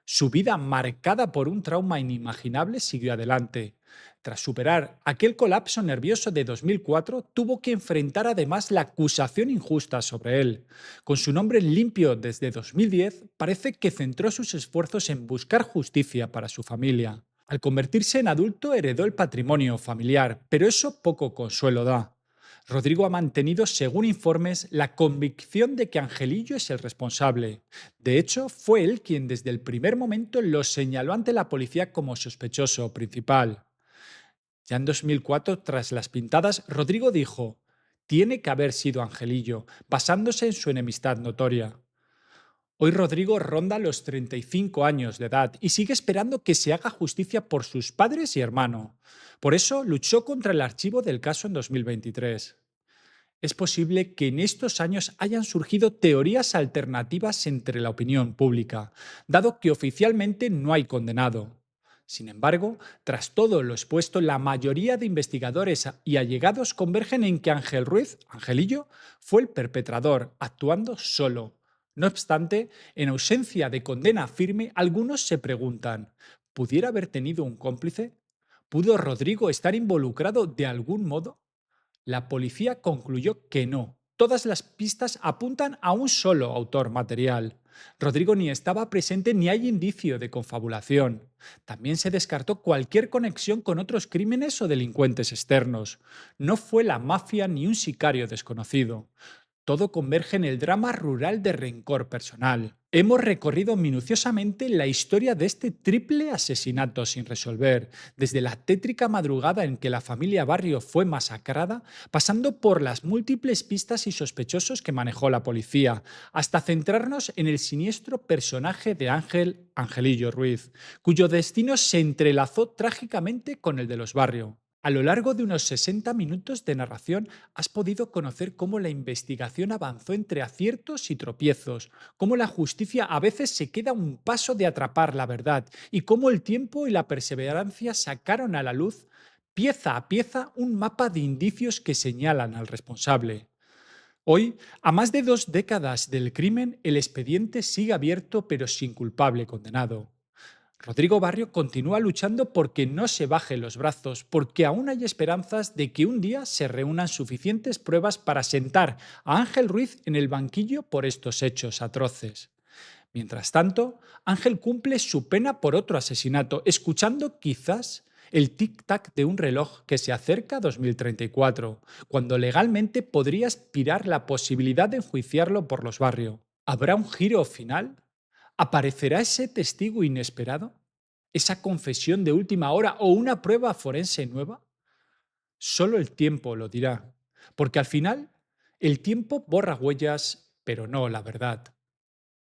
Su vida, marcada por un trauma inimaginable, siguió adelante. Tras superar aquel colapso nervioso de 2004, tuvo que enfrentar además la acusación injusta sobre él. Con su nombre limpio desde 2010, parece que centró sus esfuerzos en buscar justicia para su familia. Al convertirse en adulto, heredó el patrimonio familiar, pero eso poco consuelo da. Rodrigo ha mantenido, según informes, la convicción de que Angelillo es el responsable. De hecho, fue él quien desde el primer momento lo señaló ante la policía como sospechoso principal. Ya en 2004, tras las pintadas, Rodrigo dijo: «Tiene que haber sido Angelillo», basándose en su enemistad notoria. Hoy Rodrigo ronda los 35 años de edad y sigue esperando que se haga justicia por sus padres y hermano. Por eso luchó contra el archivo del caso en 2023. Es posible que en estos años hayan surgido teorías alternativas entre la opinión pública, dado que oficialmente no hay condenado. Sin embargo, tras todo lo expuesto, la mayoría de investigadores y allegados convergen en que Ángel Ruiz, Angelillo, fue el perpetrador, actuando solo. No obstante, en ausencia de condena firme, algunos se preguntan: ¿pudiera haber tenido un cómplice? ¿Pudo Rodrigo estar involucrado de algún modo? La policía concluyó que no. Todas las pistas apuntan a un solo autor material. Rodrigo ni estaba presente ni hay indicio de confabulación. También se descartó cualquier conexión con otros crímenes o delincuentes externos. No fue la mafia ni un sicario desconocido. Todo converge en el drama rural de rencor personal. Hemos recorrido minuciosamente la historia de este triple asesinato sin resolver, desde la tétrica madrugada en que la familia Barrio fue masacrada, pasando por las múltiples pistas y sospechosos que manejó la policía, hasta centrarnos en el siniestro personaje de Angelillo Ruiz, cuyo destino se entrelazó trágicamente con el de los Barrio. A lo largo de unos 60 minutos de narración has podido conocer cómo la investigación avanzó entre aciertos y tropiezos, cómo la justicia a veces se queda a un paso de atrapar la verdad y cómo el tiempo y la perseverancia sacaron a la luz, pieza a pieza, un mapa de indicios que señalan al responsable. Hoy, a más de 2 décadas del crimen, el expediente sigue abierto pero sin culpable condenado. Rodrigo Barrio continúa luchando porque no se baje los brazos, porque aún hay esperanzas de que un día se reúnan suficientes pruebas para sentar a Ángel Ruiz en el banquillo por estos hechos atroces. Mientras tanto, Ángel cumple su pena por otro asesinato, escuchando quizás el tic-tac de un reloj que se acerca a 2034, cuando legalmente podría aspirar la posibilidad de enjuiciarlo por los barrios. ¿Habrá un giro final? ¿Aparecerá ese testigo inesperado? ¿Esa confesión de última hora o una prueba forense nueva? Solo el tiempo lo dirá, porque al final el tiempo borra huellas, pero no la verdad.